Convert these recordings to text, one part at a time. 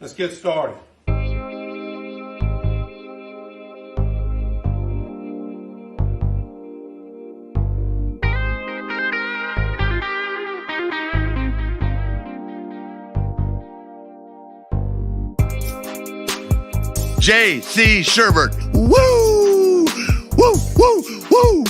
Let's get started. J.C. Sherbert. Woo! Woo! Woo! Woo!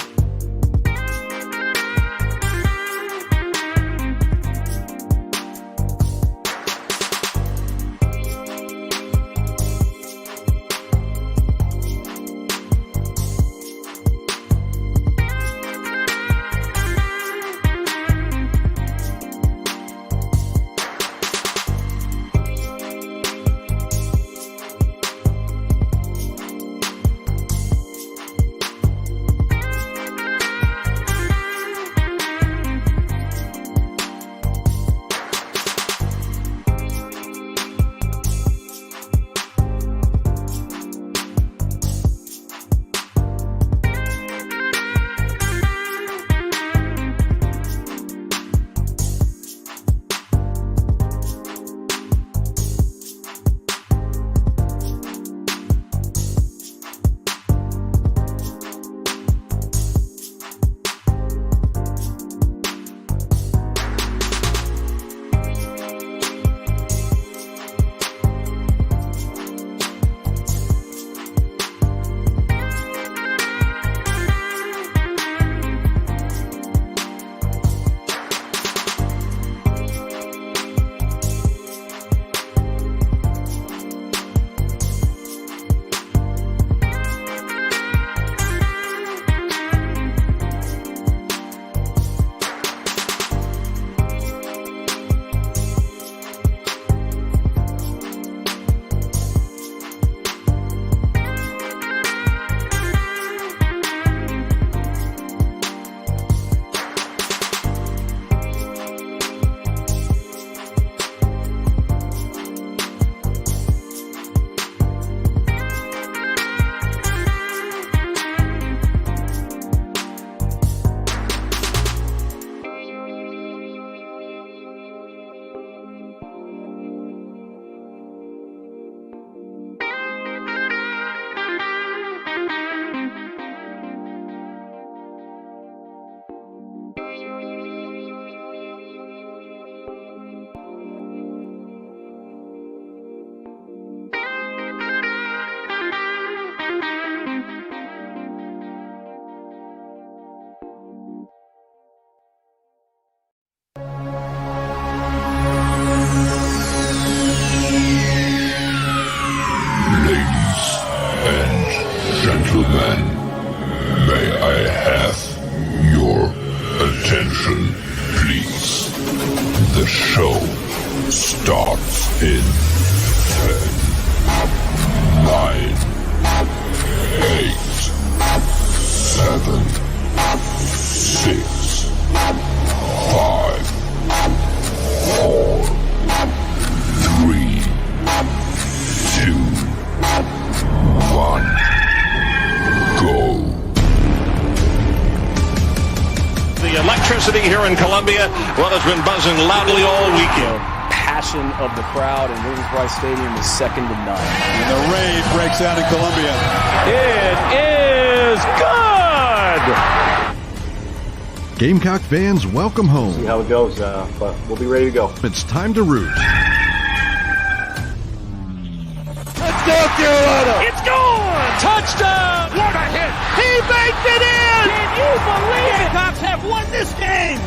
Gentlemen, may I have your attention, please? The show starts in 10, 9, 8, 7, 6, 5, 4, 3, 2, 1. Go. The electricity here in Columbia, well, has been buzzing loudly all weekend. Passion of the crowd in Williams-Brice Stadium is second to none. And the rave breaks out in Columbia. It is good! Gamecock fans, welcome home. See how it goes, but we'll be ready to go. It's time to root. Let's go, Carolina! It's gone! Touchdown! What a hit! He baked it in! Can you believe it? Gamecocks have won this game!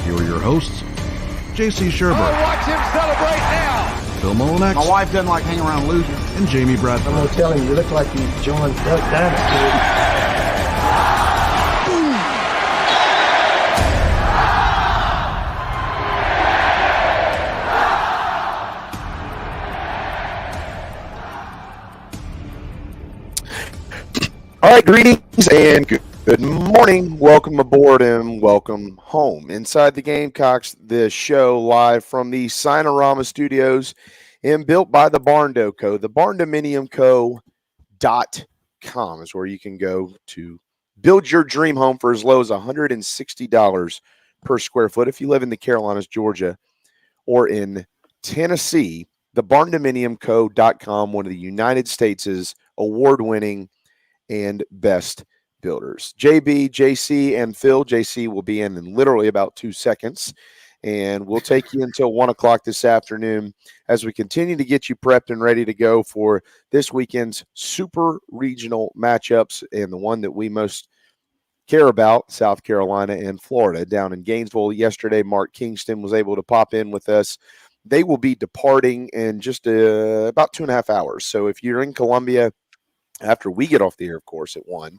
Here are your hosts, J.C. Sherbert. Oh, watch him celebrate now! Phil Molinex. My wife doesn't like hanging around losers. And Jamie Bradford. I'm going to tell him, you look like you joined Duck Dynasty. All right, greetings and good morning. Welcome aboard and welcome home. Inside the Gamecocks, the show live from the Signorama Studios and built by the Barndo Co. The barndominiumco.com is where you can go to build your dream home for as low as $160 per square foot. If you live in the Carolinas, Georgia, or in Tennessee, thebarndominiumco.com, one of the United States' award-winning and best builders. JB, JC, and Phil. JC will be in literally about 2 seconds. And we'll take you until 1 o'clock this afternoon as we continue to get you prepped and ready to go for this weekend's super regional matchups, and the one that we most care about, South Carolina and Florida. Down in Gainesville yesterday, Mark Kingston was able to pop in with us. They will be departing in just about 2.5 hours. So if you're in Columbia after we get off the air, of course, at 1,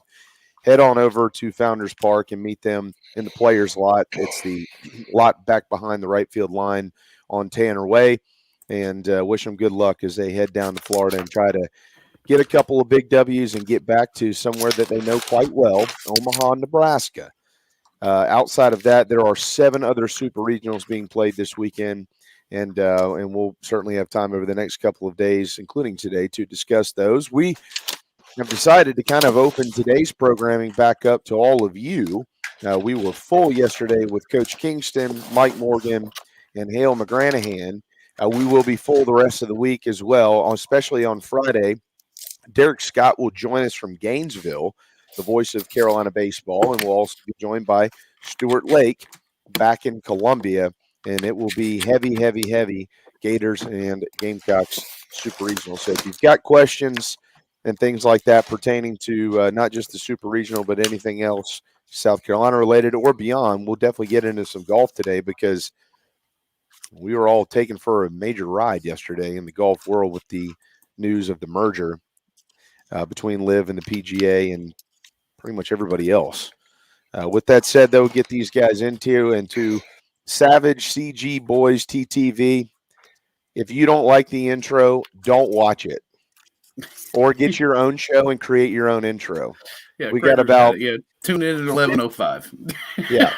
head on over to Founders Park and meet them in the players' lot. It's the lot back behind the right field line on Tanner Way. And wish them good luck as they head down to Florida and try to get a couple of big W's and get back to somewhere that they know quite well, Omaha, Nebraska. Outside of that, there are 7 other super regionals being played this weekend. And we'll certainly have time over the next couple of days, including today, to discuss those. We have decided to kind of open today's programming back up to all of you. We were full yesterday with Coach Kingston, Mike Morgan, and Hale McGranahan. We will be full the rest of the week as well, especially on Friday. Derek Scott will join us from Gainesville, the voice of Carolina baseball, and we'll also be joined by Stuart Lake back in Columbia, and it will be heavy, heavy, heavy Gators and Gamecocks Super Regional. So if you've got questions and things like that pertaining to not just the Super Regional, but anything else South Carolina related or beyond, we'll definitely get into some golf today because we were all taken for a major ride yesterday in the golf world with the news of the merger between LIV and the PGA and pretty much everybody else. With that said, though, get these guys into Savage CG Boys TTV. If you don't like the intro, don't watch it. Or get your own show and create your own intro. Yeah, we got about tune in at 11:05. Yeah.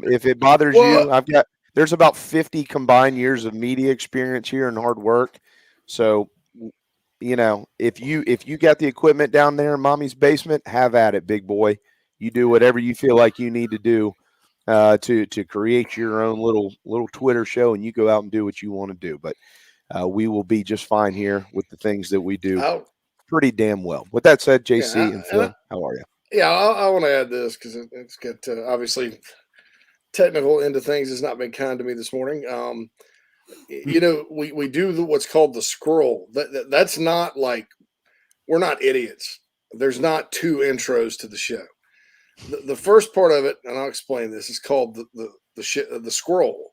If it bothers you, there's about 50 combined years of media experience here and hard work. So, if you got the equipment down there in mommy's basement, have at it, big boy. You do whatever you feel like you need to do to create your own little Twitter show, and you go out and do what you want to do. But we will be just fine here with the things that we do pretty damn well. With that said, JC and Phil, how are you? Yeah, I want to add this because it's got obviously technical end of things has not been kind to me this morning. We do what's called the scroll. That's not like we're not idiots. There's not 2 intros to the show. The first part of it, and I'll explain this, is called the scroll.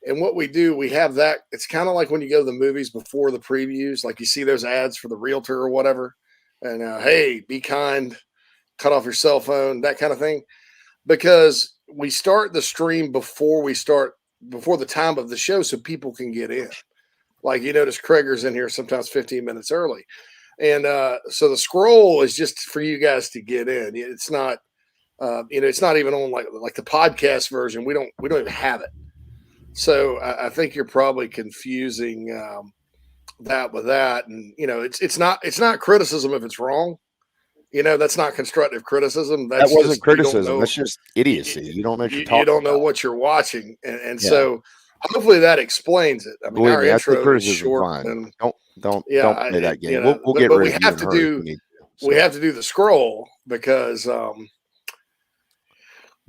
And what we do, we have that. It's kind of like when you go to the movies before the previews, like you see those ads for the realtor or whatever. And hey, be kind, cut off your cell phone, that kind of thing. Because we start the stream before the time of the show so people can get in. Like you notice Krager's in here sometimes 15 minutes early. And so the scroll is just for you guys to get in. It's not, it's not even on like the podcast version. We don't even have it. So I think you're probably confusing that with that. And, it's not criticism if it's wrong. That's not constructive criticism. That wasn't criticism. That's just idiocy. You don't know what you're talking about. You don't know what you're watching. And so hopefully that explains it. I mean, our intro is short. And, don't play that game. We'll get rid of it. We have to do the scroll because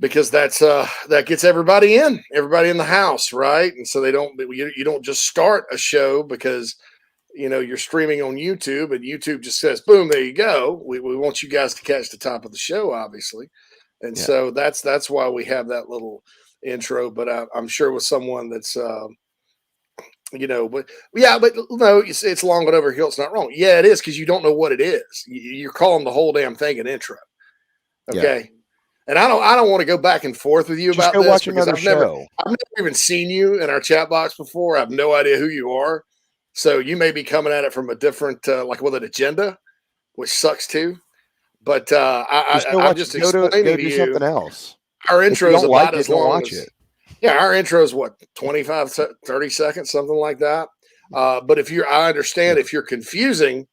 that gets everybody in the house, right? And so you don't just start a show because you're streaming on YouTube and YouTube just says, boom, there you go. We want you guys to catch the top of the show, obviously. And so that's why we have that little intro. But I'm sure with someone that's, but no, it's long but overkill. It's not wrong. Yeah, it is because you don't know what it is. You're calling the whole damn thing an intro. Okay. Yeah. And I don't want to go back and forth with you about this watch because I've never even seen you in our chat box before. I have no idea who you are. So you may be coming at it from a different, like with an agenda, which sucks too. But I'm just explaining to you something else. Our intro is about as long as yeah. Our intro is what 25, 30 seconds, something like that. But I understand if you're confusing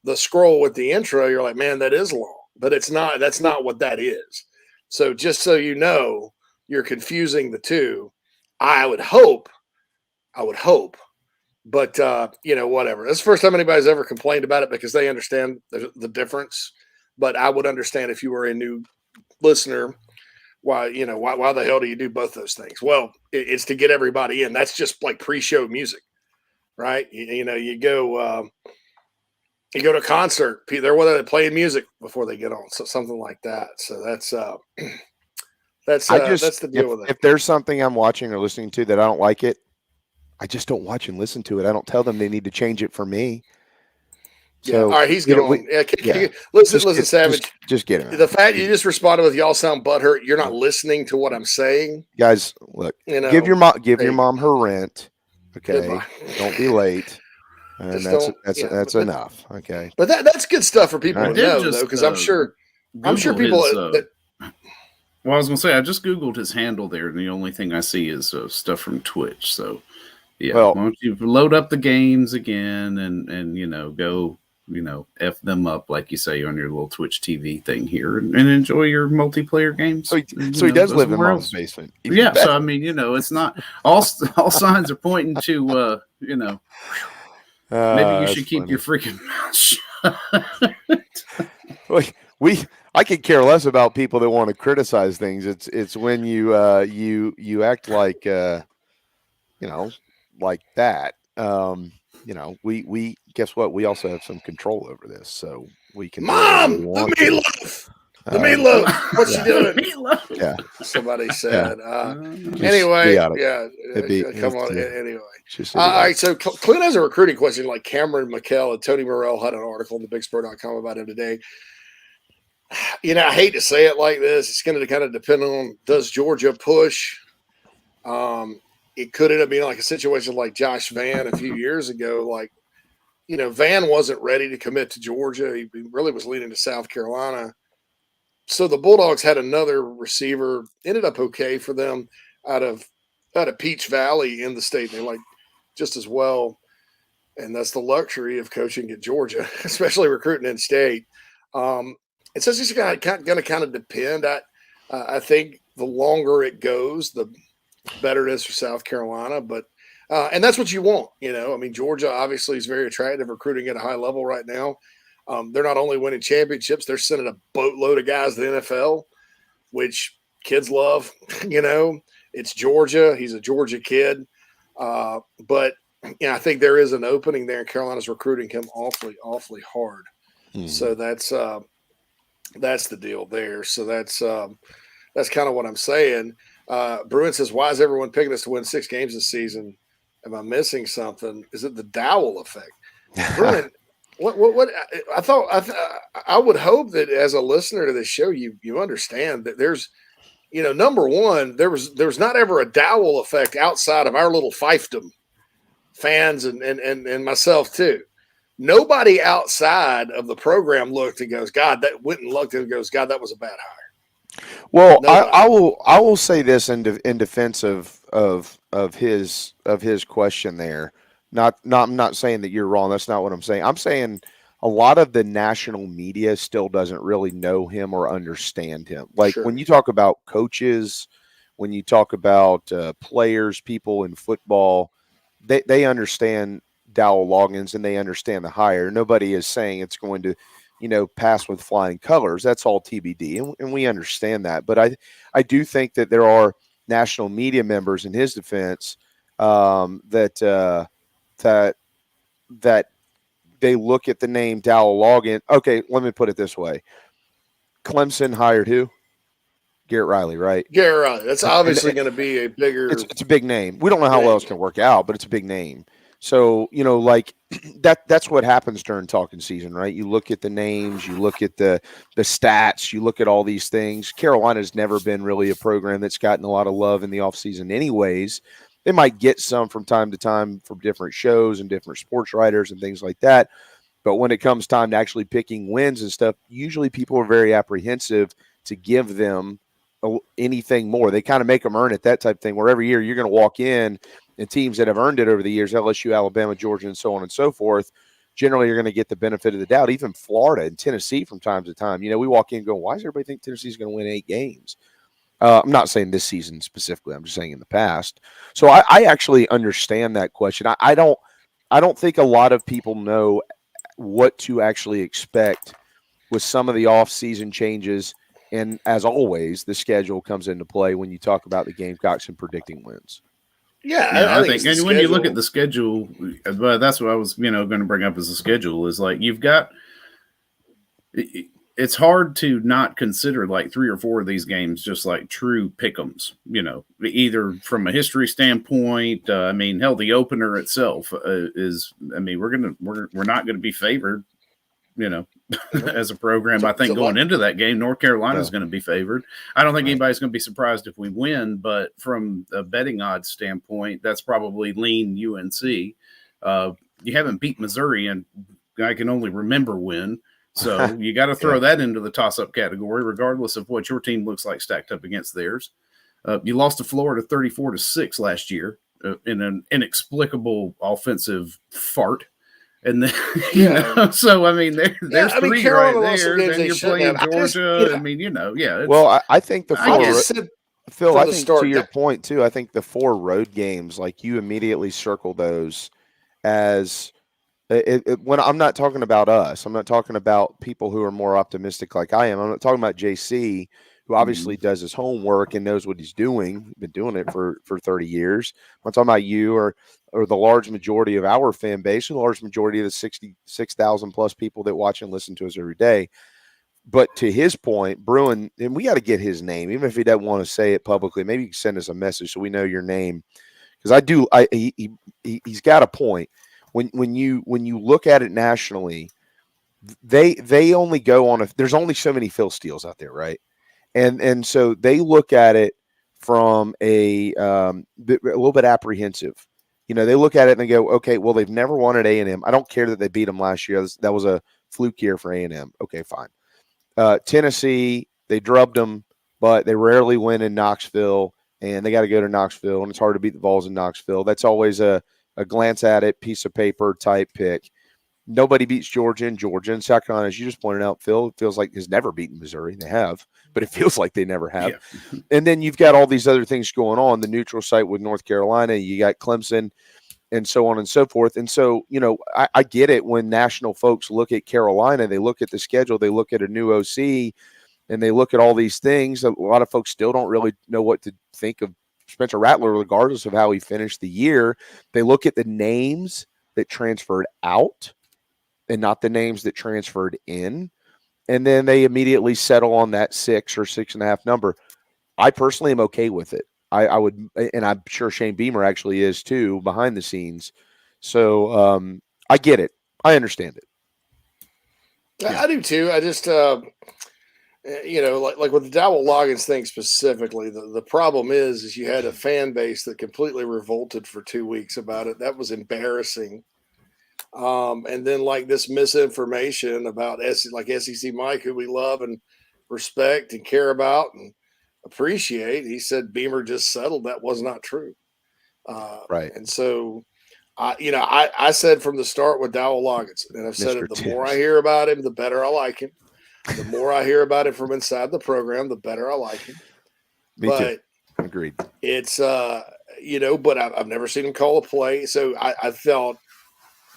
the scroll with the intro, you're like, man, that is long. But it's not. That's not what that is. So just so you know, you're confusing the two. I would hope But whatever. That's the first time anybody's ever complained about it because they understand the difference. But I would understand if you were a new listener, why the hell do you do both those things? Well, it's to get everybody in. That's just like pre-show music, right? You go to a concert, they're playing music before they get on, so something like that. So that's the deal with it. If there's something I'm watching or listening to that I don't like it, I just don't watch and listen to it. I don't tell them they need to change it for me. So, all right, he's going. Listen, Savage. Just get him. The fact you just responded with "y'all sound butthurt," you're not listening to what I'm saying, guys. Look, give your mom her rent. Okay, don't be late. And that's enough. Okay, but that's good stuff for people to know, though, because I'm sure people. Well, I was gonna say I just Googled his handle there, and the only thing I see is stuff from Twitch. So, yeah, why don't you load up the games again and go F them up like you say on your little Twitch TV thing here, and enjoy your multiplayer games. So he does live in mom's basement. Yeah, so I mean, it's not all signs are pointing to maybe you should keep your freaking mouth shut. I could care less about people that want to criticize things. It's when you act like like that. We guess what? We also have some control over this, so we can. Mom, the meatloaf. The meatloaf. What's she doing? Meatloaf. Yeah. Somebody said. Anyway, come on. Anyway. All right. So Clint has a recruiting question. Like Cameron McKell and Tony Morrell had an article on thebigspur.com about him today. I hate to say it like this. It's going to kind of depend on, does Georgia push? It could end up being like a situation like Josh Vann a few years ago. Like, Vann wasn't ready to commit to Georgia. He really was leaning to South Carolina. So the Bulldogs had another receiver, ended up okay for them out of Peach Valley in the state. They like just as well. And that's the luxury of coaching at Georgia, especially recruiting in state. It's just going to kind of depend. I think the longer it goes, the better it is for South Carolina. But and that's what you want. I mean, Georgia obviously is very attractive recruiting at a high level right now. They're not only winning championships, they're sending a boatload of guys to the NFL, which kids love. It's Georgia. He's a Georgia kid. But I think there is an opening there, and Carolina's recruiting him awfully, awfully hard. So that's the deal there. So that's kind of what I'm saying. Bruin says, why is everyone picking us to win 6 games this season? Am I missing something? Is it the Dowell effect? Bruin, what I would hope that as a listener to this show, you understand that there's, number one, there was not ever a Dowell effect outside of our little fiefdom fans and myself too. Nobody outside of the program looked and goes, God, that went and looked and goes, God, that was a bad hire. Well, I will say this in defense of his question there. I'm not saying that you're wrong. That's not what I'm saying. I'm saying a lot of the national media still doesn't really know him or understand him. Like when you talk about coaches, when you talk about players, people in football, they understand Dowell Loggins and they understand the hire. Nobody is saying it's going to, pass with flying colors. That's all TBD, and we understand that. But I do think that there are national media members in his defense that they look at the name Dowell Loggins. Okay, let me put it this way: Clemson hired who? Garrett Riley, right? Garrett Riley. That's obviously going to be a bigger. It's a big name. We don't know how well it's going to work out, but it's a big name. So, like that's what happens during talking season, right? You look at the names, you look at the stats, you look at all these things. Carolina's never been really a program that's gotten a lot of love in the offseason anyways. They might get some from time to time from different shows and different sports writers and things like that. But when it comes time to actually picking wins and stuff, usually people are very apprehensive to give them anything more. They kind of make them earn it, that type of thing, where every year you're going to walk in and teams that have earned it over the years, LSU, Alabama, Georgia, and so on and so forth, generally you're going to get the benefit of the doubt. Even Florida and Tennessee from time to time. We walk in and go, why does everybody think Tennessee's going to win 8 games? I'm not saying this season specifically. I'm just saying in the past. So I actually understand that question. I don't I don't think a lot of people know what to actually expect with some of the off-season changes. And as always, the schedule comes into play when you talk about the Gamecocks and predicting wins. Yeah, I think and when you look at the schedule, but that's what I was, going to bring up as a schedule is like you've got. It's hard to not consider like 3 or 4 of these games just like true pick'ems. Either from a history standpoint. Hell, the opener itself is. We're not going to be favored. As a program, I think going into that game, North Carolina is going to be favored. I don't think anybody's going to be surprised if we win, but from a betting odds standpoint, that's probably lean UNC. You haven't beat Missouri, and I can only remember when. So you got to throw that into the toss-up category, regardless of what your team looks like stacked up against theirs. You lost to Florida 34-6 last year in an inexplicable offensive fart. And then, so there's 3 right there. Then you're playing Georgia. Well, I think the 4. Phil, I think to your point too. I think the 4 road games, like you immediately circle those as. When I'm not talking about us, I'm not talking about people who are more optimistic like I am. I'm not talking about JC, who obviously does his homework and knows what he's doing. Been doing it for 30 years. I'm not talking about you or the large majority of our fan base, or the large majority of the 66,000 plus people that watch and listen to us every day. But to his point, Bruin, and we got to get his name, even if he doesn't want to say it publicly. Maybe you can send us a message so we know your name, because he's got a point. When you look at it nationally, they only go on there's only so many Phil Steels out there, right? And so they look at it from a little bit apprehensive. They look at it and they go, okay, well, they've never won at A&M. I don't care that they beat them last year. That was a fluke year for A&M. Okay, fine. Tennessee, they drubbed them, but they rarely win in Knoxville, and they got to go to Knoxville, and it's hard to beat the Vols in Knoxville. That's always a glance at it, piece of paper type pick. Nobody beats Georgia in Georgia. And South Carolina, as you just pointed out, Phil, it feels like has never beaten Missouri. They have, but it feels like they never have. Yeah. And then you've got all these other things going on, the neutral site with North Carolina, you got Clemson, and so on and so forth. And so, I get it when national folks look at Carolina, they look at the schedule, they look at a new OC, and they look at all these things. A lot of folks still don't really know what to think of Spencer Rattler, regardless of how he finished the year. They look at the names that transferred out and not the names that transferred in. And then they immediately settle on that 6 or 6.5 number. I personally am okay with it. I would, and I'm sure Shane Beamer actually is too, behind the scenes. So I get it. I understand it. Yeah. I do too. I just, like with the Dowell Loggins thing specifically, the problem is you had a fan base that completely revolted for 2 weeks about it. That was embarrassing. And then like this misinformation about SEC Mike, who we love and respect and care about and appreciate. He said Beamer just settled. That was not true. Right. And so, I said from the start with Dowell Loggins, and I've said it, the more I hear about him, the better I like him. The more I hear about it from inside the program, the better I like him. Me too. Agreed. It's, but I've never seen him call a play. So I felt,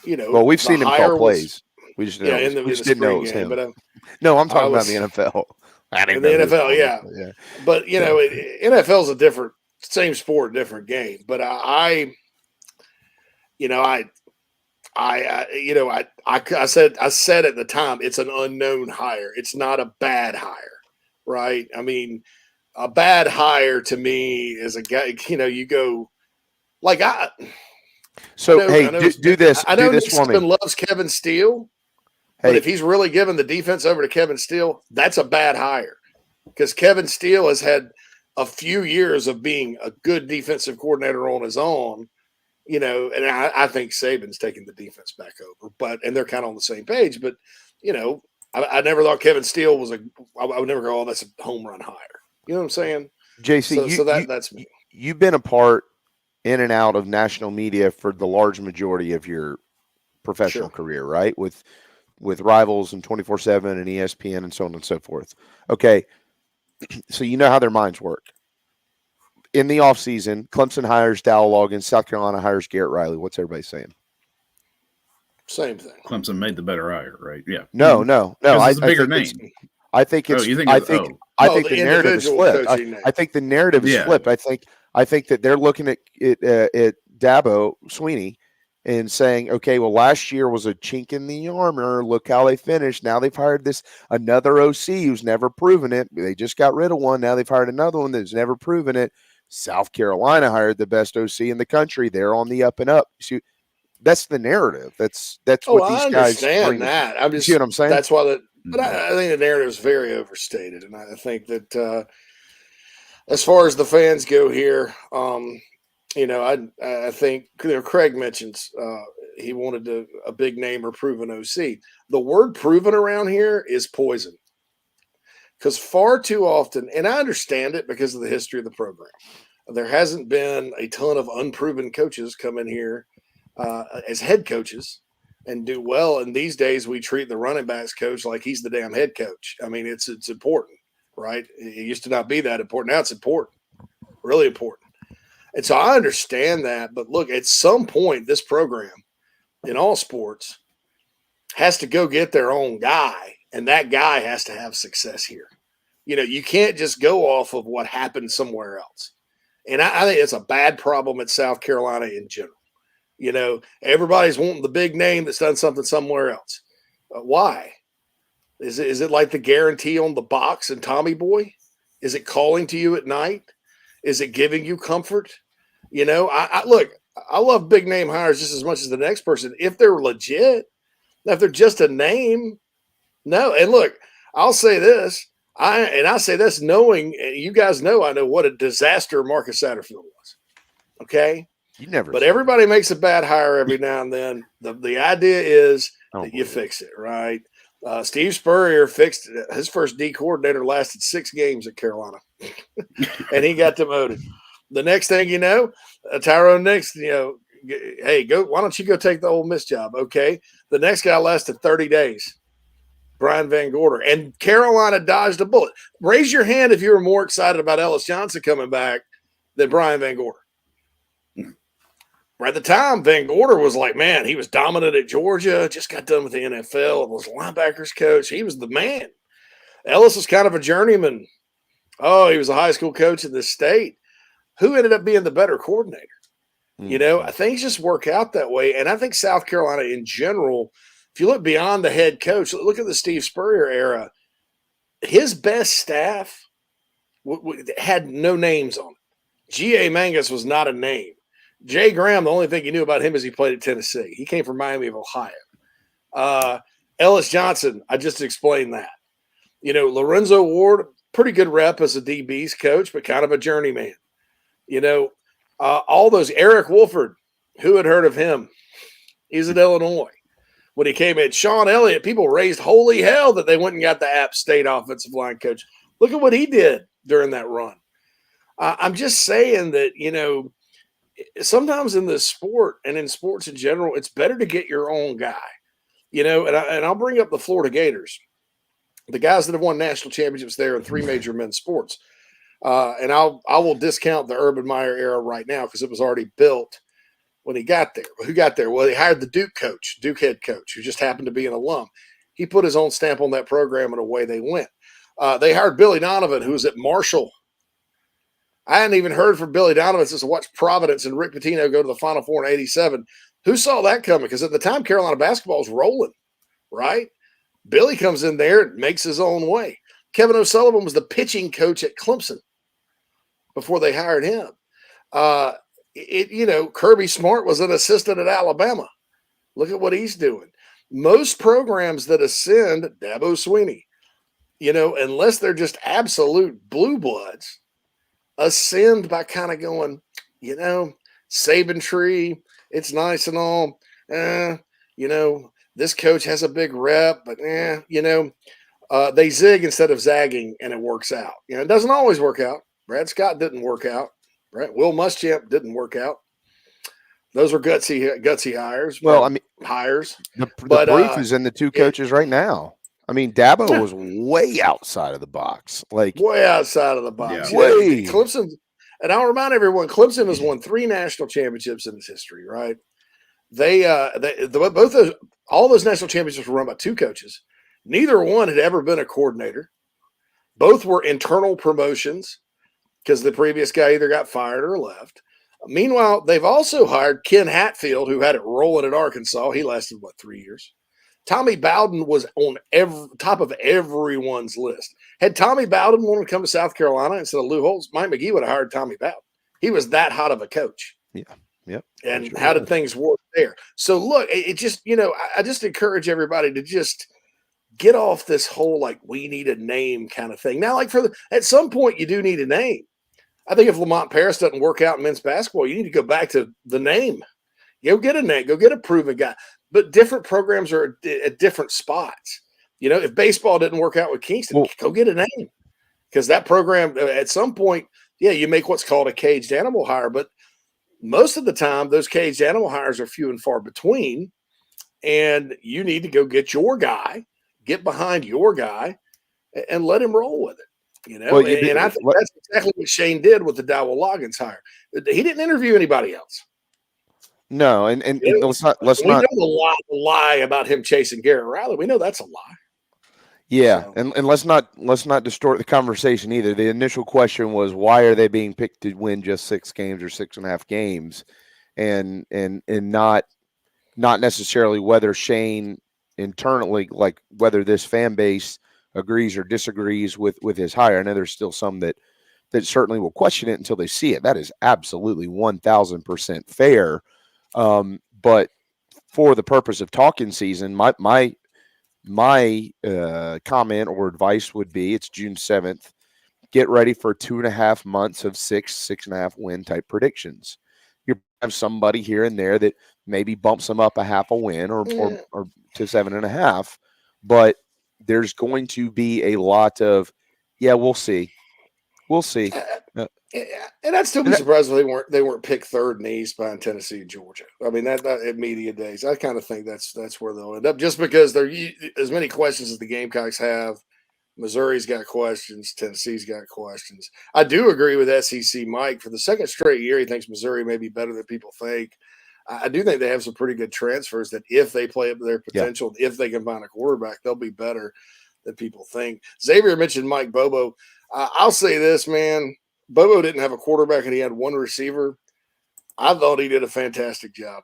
well, we've seen him call plays. We just didn't know it was him. But, no, I'm talking about the NFL. In the NFL, yeah. But, NFL is a different, same sport, different game. But I said at the time, it's an unknown hire. It's not a bad hire, right? I mean, a bad hire to me is a guy, you go like So, do this. I know Nick Saban loves Kevin Steele, but if he's really giving the defense over to Kevin Steele, that's a bad hire because Kevin Steele has had a few years of being a good defensive coordinator on his own. And I think Saban's taking the defense back over, and they're kind of on the same page. But, I never thought Kevin Steele was I would never go, oh, that's a home run hire. You know what I'm saying? JC, that's me. You've been a part in and out of national media for the large majority of your professional career, right? With Rivals and 24/7 and ESPN and so on and so forth. Okay. So you know how their minds work. In the offseason, Clemson hires Dowell Loggins, South Carolina hires Garrett Riley. What's everybody saying? Same thing. Clemson made the better hire, right? Yeah. No. It's a bigger name. I think it's. I think the narrative is flipped. I think the narrative is flipped. I think that they're looking at Dabo Sweeney and saying, okay, well, last year was a chink in the armor. Look how they finished. Now they've hired another OC who's never proven it. They just got rid of one. Now they've hired another one that's never proven it. South Carolina hired the best OC in the country. They're on the up and up. See, that's the narrative. That's what these guys bring. That. I'm just, see what I'm saying? That's why but I think the narrative is very overstated, and I think that as far as the fans go here, I think Craig mentions he wanted a big name or proven OC. The word proven around here is poison, because far too often, and I understand it because of the history of the program, there hasn't been a ton of unproven coaches come in here as head coaches and do well. And these days we treat the running backs coach like he's the damn head coach. I mean, it's important, right? It used to not be that important. Now it's important, really important. And so I understand that. But look, at some point, this program in all sports has to go get their own guy, and that guy has to have success here. You can't just go off of what happened somewhere else. And I think it's a bad problem at South Carolina in general. Everybody's wanting the big name that's done something somewhere else. Why? Is it like the guarantee on the box and Tommy Boy? Is it calling to you at night? Is it giving you comfort? I love big name hires just as much as the next person if they're legit. Now, if they're just a name, no. And look, I'll say this. I say this knowing, you guys know I know what a disaster Marcus Satterfield was. Okay? But everybody makes a bad hire every now and then. The idea is that you fix it, right? Steve Spurrier fixed it. His first D coordinator lasted 6 games at Carolina, and he got demoted. The next thing you know, Tyrone Nix, hey, go. Why don't you go take the Ole Miss job? Okay. The next guy lasted 30 days, Brian Van Gorder, and Carolina dodged a bullet. Raise your hand if you were more excited about Ellis Johnson coming back than Brian Van Gorder. At the time, Van Gorder was like, man, he was dominant at Georgia, just got done with the NFL, was linebackers coach. He was the man. Ellis was kind of a journeyman. Oh, he was a high school coach in this state. Who ended up being the better coordinator? Things just work out that way. And I think South Carolina in general, if you look beyond the head coach, look at the Steve Spurrier era, his best staff had no names on it. G.A. Mangus was not a name. Jay Graham, the only thing you knew about him is he played at Tennessee. He came from Miami of Ohio. Ellis Johnson, I just explained that. Lorenzo Ward, pretty good rep as a DB's coach, but kind of a journeyman. All those, Eric Wolford, who had heard of him? He's at Illinois. When he came in, Sean Elliott, people raised holy hell that they went and got the App State offensive line coach. Look at what he did during that run. I'm just saying that, sometimes in this sport and in sports in general, it's better to get your own guy, and I'll bring up the Florida Gators, the guys that have won national championships there in 3 major men's sports. And I will discount the Urban Meyer era right now because it was already built when he got there. Who got there? Well, he hired the Duke head coach, who just happened to be an alum. He put his own stamp on that program and away they went. They hired Billy Donovan, who was at Marshall. I hadn't even heard from Billy Donovan since I watched Providence and Rick Pitino go to the Final Four in '87. Who saw that coming? Because at the time, Carolina basketball was rolling, right? Billy comes in there and makes his own way. Kevin O'Sullivan was the pitching coach at Clemson before they hired him. Kirby Smart was an assistant at Alabama. Look at what he's doing. Most programs that ascend, Dabo Sweeney, unless they're just absolute blue bloods, ascend by kind of going, Saban tree, it's nice and all. This coach has a big rep, but they zig instead of zagging, and it works out. It doesn't always work out. Brad Scott didn't work out. Right? Will Muschamp didn't work out. Those were gutsy hires. Well, hires. The proof is in the 2 coaches right now. I mean, Dabo was way outside of the box. Way outside of the box. Yeah. Way. Clemson, and I'll remind everyone, Clemson has won 3 national championships in its history, right? Both those All those national championships were run by 2 coaches. Neither one had ever been a coordinator. Both were internal promotions because the previous guy either got fired or left. Meanwhile, they've also hired Ken Hatfield, who had it rolling at Arkansas. He lasted, 3 years? Tommy Bowden was on top of everyone's list. Had Tommy Bowden wanted to come to South Carolina instead of Lou Holtz, Mike McGee would have hired Tommy Bowden. He was that hot of a coach. Yeah. Yep. And sure how did things work there? So look, it just, I just encourage everybody to just get off this whole we need a name kind of thing. Now, at some point you do need a name. I think if Lamont Paris doesn't work out in men's basketball, you need to go back to the name. Go get a name, go get a proven guy. But different programs are at different spots. If baseball didn't work out with Kingston, go get a name. Because that program, at some point, you make what's called a caged animal hire. But most of the time, those caged animal hires are few and far between. And you need to go get your guy, get behind your guy, and let him roll with it. Well, and I think that's exactly what Shane did with the Dowell Loggins hire. He didn't interview anybody else. No, and let's not know the lie about him chasing Garrett Riley. We know that's a lie. Yeah, so. and let's not distort the conversation either. The initial question was, why are they being picked to win just 6 games or 6.5 games, and not necessarily whether Shane internally, whether this fan base agrees or disagrees with his hire. I know there's still some that certainly will question it until they see it. That is absolutely 1,000% fair. But for the purpose of talking season, my comment or advice would be, it's June 7th. Get ready for 2.5 months of 6.5 win type predictions. You have somebody here and there that maybe bumps them up a half a win or to 7.5, but there's going to be a lot of, we'll see. And I'd still be surprised if they weren't picked 3rd in the East behind Tennessee and Georgia. I mean, that at media days, I kind of think that's where they'll end up, just because there as many questions as the Gamecocks have. Missouri's got questions. Tennessee's got questions. I do agree with SEC Mike. For the 2nd straight year, he thinks Missouri may be better than people think. I do think they have some pretty good transfers that if they play up to their potential, if they can find a quarterback, they'll be better than people think. Xavier mentioned Mike Bobo. I'll say this, man. Bobo didn't have a quarterback and he had 1 receiver. I thought he did a fantastic job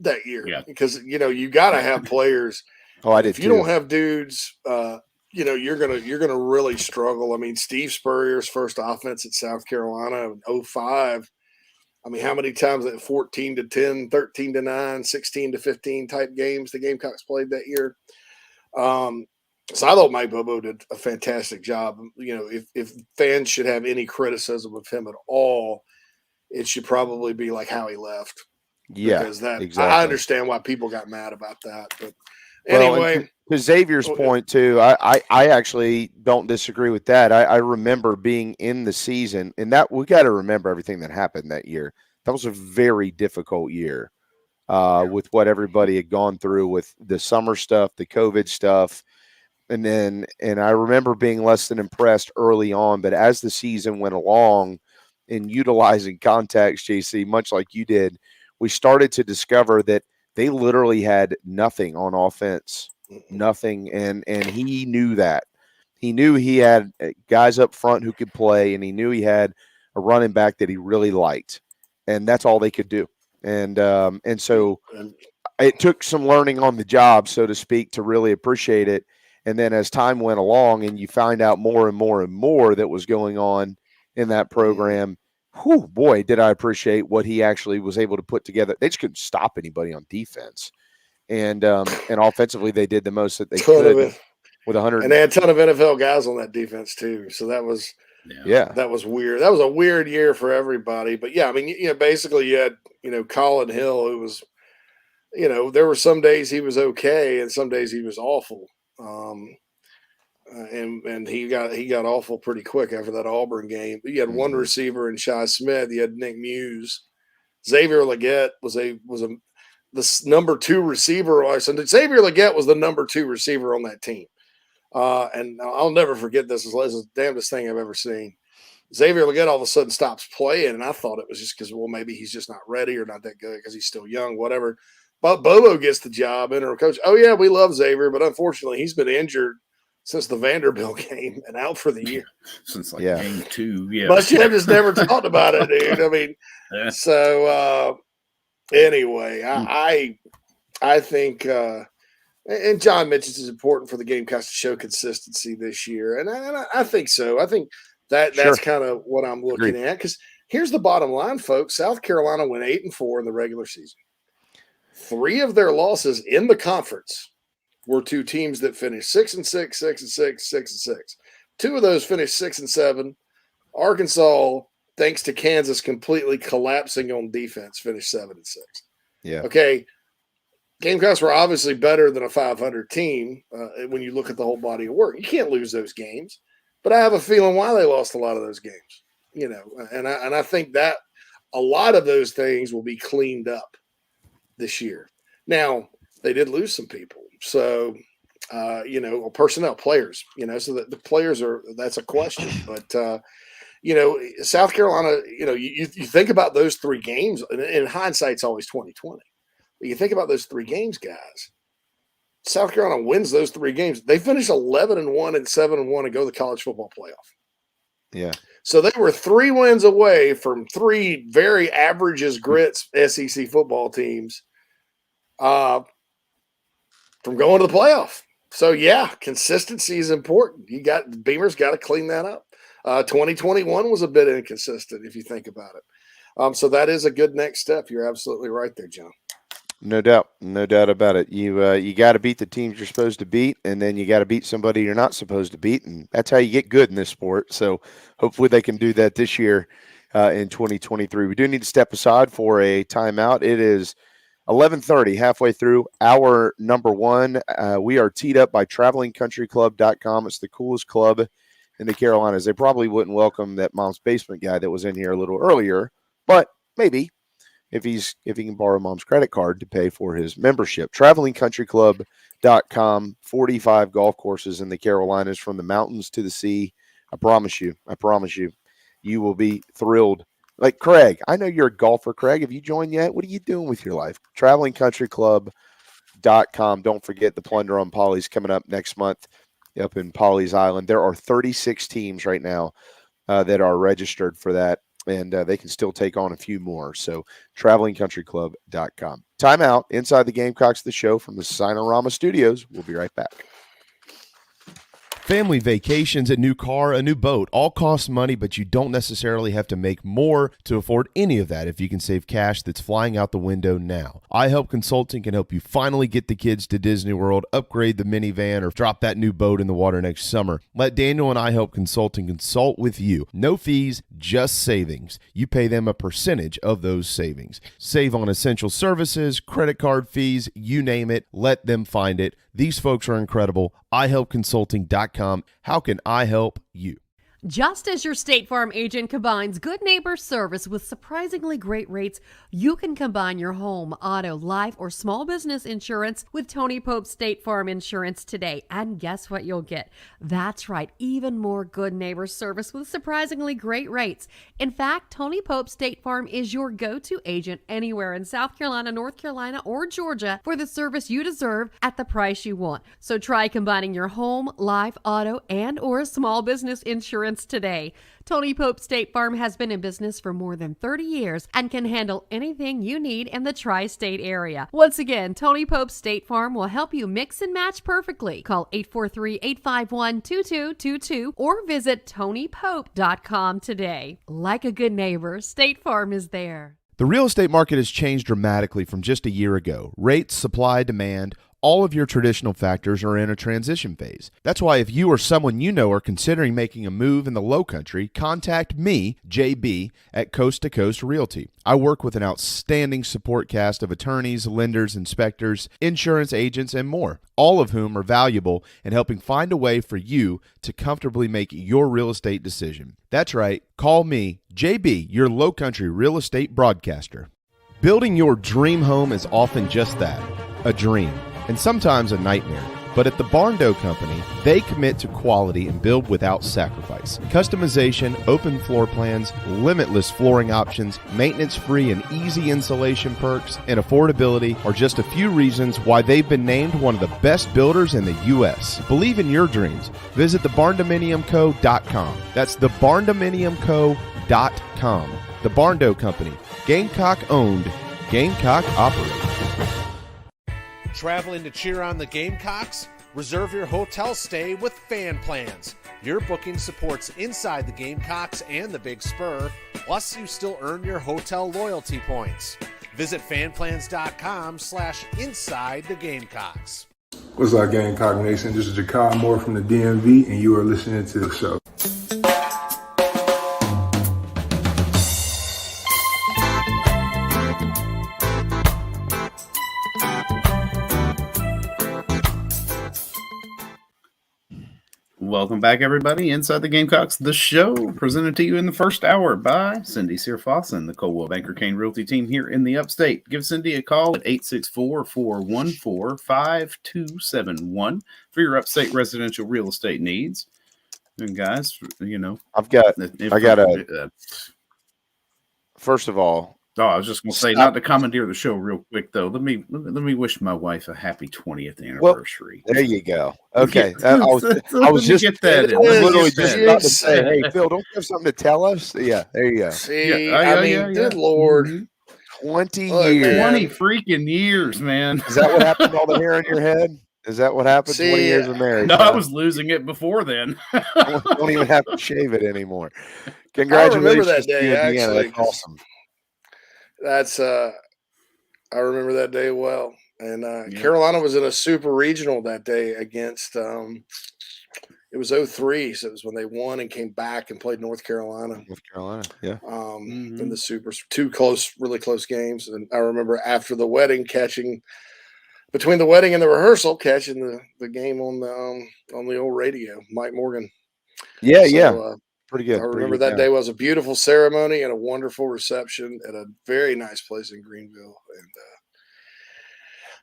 that year because, you got to have players. I did if you don't have dudes, you're gonna really struggle. I mean, Steve Spurrier's first offense at South Carolina in 2005. I mean, how many times at 14-10, 13-9, 16-15 type games the Gamecocks played that year? So I thought Mike Bobo did a fantastic job. If fans should have any criticism of him at all, it should probably be how he left. Yeah, because exactly. I understand why people got mad about that. But anyway, to Xavier's point too, I actually don't disagree with that. I remember being in the season, and that we got to remember everything that happened that year. That was a very difficult year with what everybody had gone through with the summer stuff, the COVID stuff. And I remember being less than impressed early on, but as the season went along and utilizing contacts, JC, much like you did, we started to discover that they literally had nothing on offense, nothing. And he knew that. He knew he had guys up front who could play, and he knew he had a running back that he really liked, and that's all they could do. And so it took some learning on the job, so to speak, to really appreciate it. And then as time went along and you find out more and more and more that was going on in that program, boy, did I appreciate what he actually was able to put together. They just couldn't stop anybody on defense. And offensively, they did the most that they could with 100. And they had a ton of NFL guys on that defense too. So that was that was weird. That was a weird year for everybody. But I mean, basically you had, Colin Hill, who was, there were some days he was okay and some days he was awful. And he got awful pretty quick after that Auburn game. But you had 1 receiver in Shi Smith. You had Nick Muse. Xavier Legette was the number 2 receiver. So Xavier Legette was the number 2 receiver on that team. And I'll never forget this. It's the damnedest thing I've ever seen. Xavier Legette all of a sudden stops playing, and I thought it was just because, maybe he's just not ready or not that good because he's still young, whatever. But Bobo gets the job, interim coach. Oh, yeah, we love Xavier, but unfortunately he's been injured since the Vanderbilt game and out for the year. Since game 2, yeah. But Jim just never talked about it, dude. I mean, so anyway, I think and John mentions it's important for the Gamecocks to show consistency this year, and I think so. I think that's kind of what I'm looking at, because here's the bottom line, folks. South Carolina went 8-4 in the regular season. 3 of their losses in the conference were to teams that finished 6-6, 6-6, 6-6. 2 of those finished 6-7. Arkansas, thanks to Kansas completely collapsing on defense, finished 7-6. Yeah. Okay. Gamecocks were obviously better than a 500 team when you look at the whole body of work. You can't lose those games, but I have a feeling why they lost a lot of those games. And I think that a lot of those things will be cleaned up this year. Now, they did lose some people. So, personnel, players, so that the players that's a question. But, South Carolina, you think about those 3 games, and in hindsight, it's always 2020. But you think about those 3 games, guys. South Carolina wins those 3 games. They finish 11-1 and 7-1 and go to the college football playoff. Yeah. So they were 3 wins away from 3 very average as grits SEC football teams from going to the playoff. So, yeah, consistency is important. Beamer's got to clean that up. 2021 was a bit inconsistent if you think about it. So that is a good next step. You're absolutely right there, John. No doubt about it. You got to beat the teams you're supposed to beat, and then you got to beat somebody you're not supposed to beat, and that's how you get good in this sport. So hopefully they can do that this year in 2023. We do need to step aside for a timeout. It is 11:30, halfway through hour number 1. We are teed up by travelingcountryclub.com. It's the coolest club in the Carolinas. They probably wouldn't welcome that Mom's Basement guy that was in here a little earlier, but maybe if he can borrow Mom's credit card to pay for his membership. Travelingcountryclub.com, 45 golf courses in the Carolinas from the mountains to the sea. I promise you, you will be thrilled. Like Craig, I know you're a golfer. Craig, have you joined yet? What are you doing with your life? Travelingcountryclub.com. Don't forget the Plunder on Polly's coming up next month up in Polly's Island. There are 36 teams right now that are registered for that. And they can still take on a few more. So travelingcountryclub.com. Timeout. Inside the Gamecocks, the show from the Sinorama Studios. We'll be right back. Family vacations, a new car, a new boat, all cost money, but you don't necessarily have to make more to afford any of that if you can save cash that's flying out the window now. iHelp Consulting can help you finally get the kids to Disney World, upgrade the minivan, or drop that new boat in the water next summer. Let Daniel and iHelp Consulting consult with you. No fees, just savings. You pay them a percentage of those savings. Save on essential services, credit card fees, you name it. Let them find it. These folks are incredible. iHelpConsulting.com. How can I help you? Just as your State Farm agent combines good neighbor service with surprisingly great rates, you can combine your home, auto, life, or small business insurance with Tony Pope State Farm Insurance today. And guess what you'll get? That's right, even more good neighbor service with surprisingly great rates. In fact, Tony Pope State Farm is your go-to agent anywhere in South Carolina, North Carolina, or Georgia for the service you deserve at the price you want. So try combining your home, life, auto, and or small business insurance today. Tony Pope State Farm has been in business for more than 30 years and can handle anything you need in the tri-state area. Once again, Tony Pope State Farm will help you mix and match perfectly. Call 843-851-2222 or visit TonyPope.com today. Like a good neighbor, State Farm is there. The real estate market has changed dramatically from just a year ago. Rates, supply, demand, all of your traditional factors are in a transition phase. That's why if you or someone you know are considering making a move in the low country, contact me, JB, at Coast to Coast Realty. I work with an outstanding support cast of attorneys, lenders, inspectors, insurance agents, and more, all of whom are valuable in helping find a way for you to comfortably make your real estate decision. That's right. Call me, JB, your low country real estate broadcaster. Building your dream home is often just that, a dream. And sometimes a nightmare. But at the Barndo Company, they commit to quality and build without sacrifice. Customization, open floor plans, limitless flooring options, maintenance-free and easy installation perks, and affordability are just a few reasons why they've been named one of the best builders in the U.S. Believe in your dreams. Visit thebarndominiumco.com. That's thebarndominiumco.com. The Barndo Company. Gamecock owned. Gamecock operated. Traveling to cheer on the Gamecocks? Reserve your hotel stay with Fan Plans. Your booking supports Inside the Gamecocks and the Big Spur, plus you still earn your hotel loyalty points. Visit fanplans.com/Inside the Gamecocks. What's up, Gamecock Nation? This is Jakar Moore from the DMV, and you are listening to the show. Welcome back, everybody. Inside the Gamecocks, the show presented to you in the first hour by Cindy Searfossen, the Coldwell Banker Kane Realty team here in the Upstate. Give Cindy a call at 864-414-5271 for your Upstate residential real estate needs. And guys, you know, first of all, I was just going to say, not to commandeer the show real quick, though. Let me wish my wife a happy 20th anniversary. Well, there you go. Okay. I was just get that. Literally just about to say, hey, Phil, don't you have something to tell us? Yeah, there you go. See, good Lord. 20 years. 20 freaking years, man. Is that what happened to all the hair in your head? Is that what happened? 20 years of marriage? No, I was losing it before then. Don't even have to shave it anymore. Congratulations. I remember that day, actually. That's awesome. I remember that day well. And Carolina was in a super regional that day against it was 03, so it was when they won and came back and played North Carolina. Yeah. In the supers, two really close games. And I remember after the wedding between the wedding and the rehearsal, catching the game on the old radio, Mike Morgan. Yeah. Pretty good. I remember that day was a beautiful ceremony and a wonderful reception at a very nice place in Greenville. And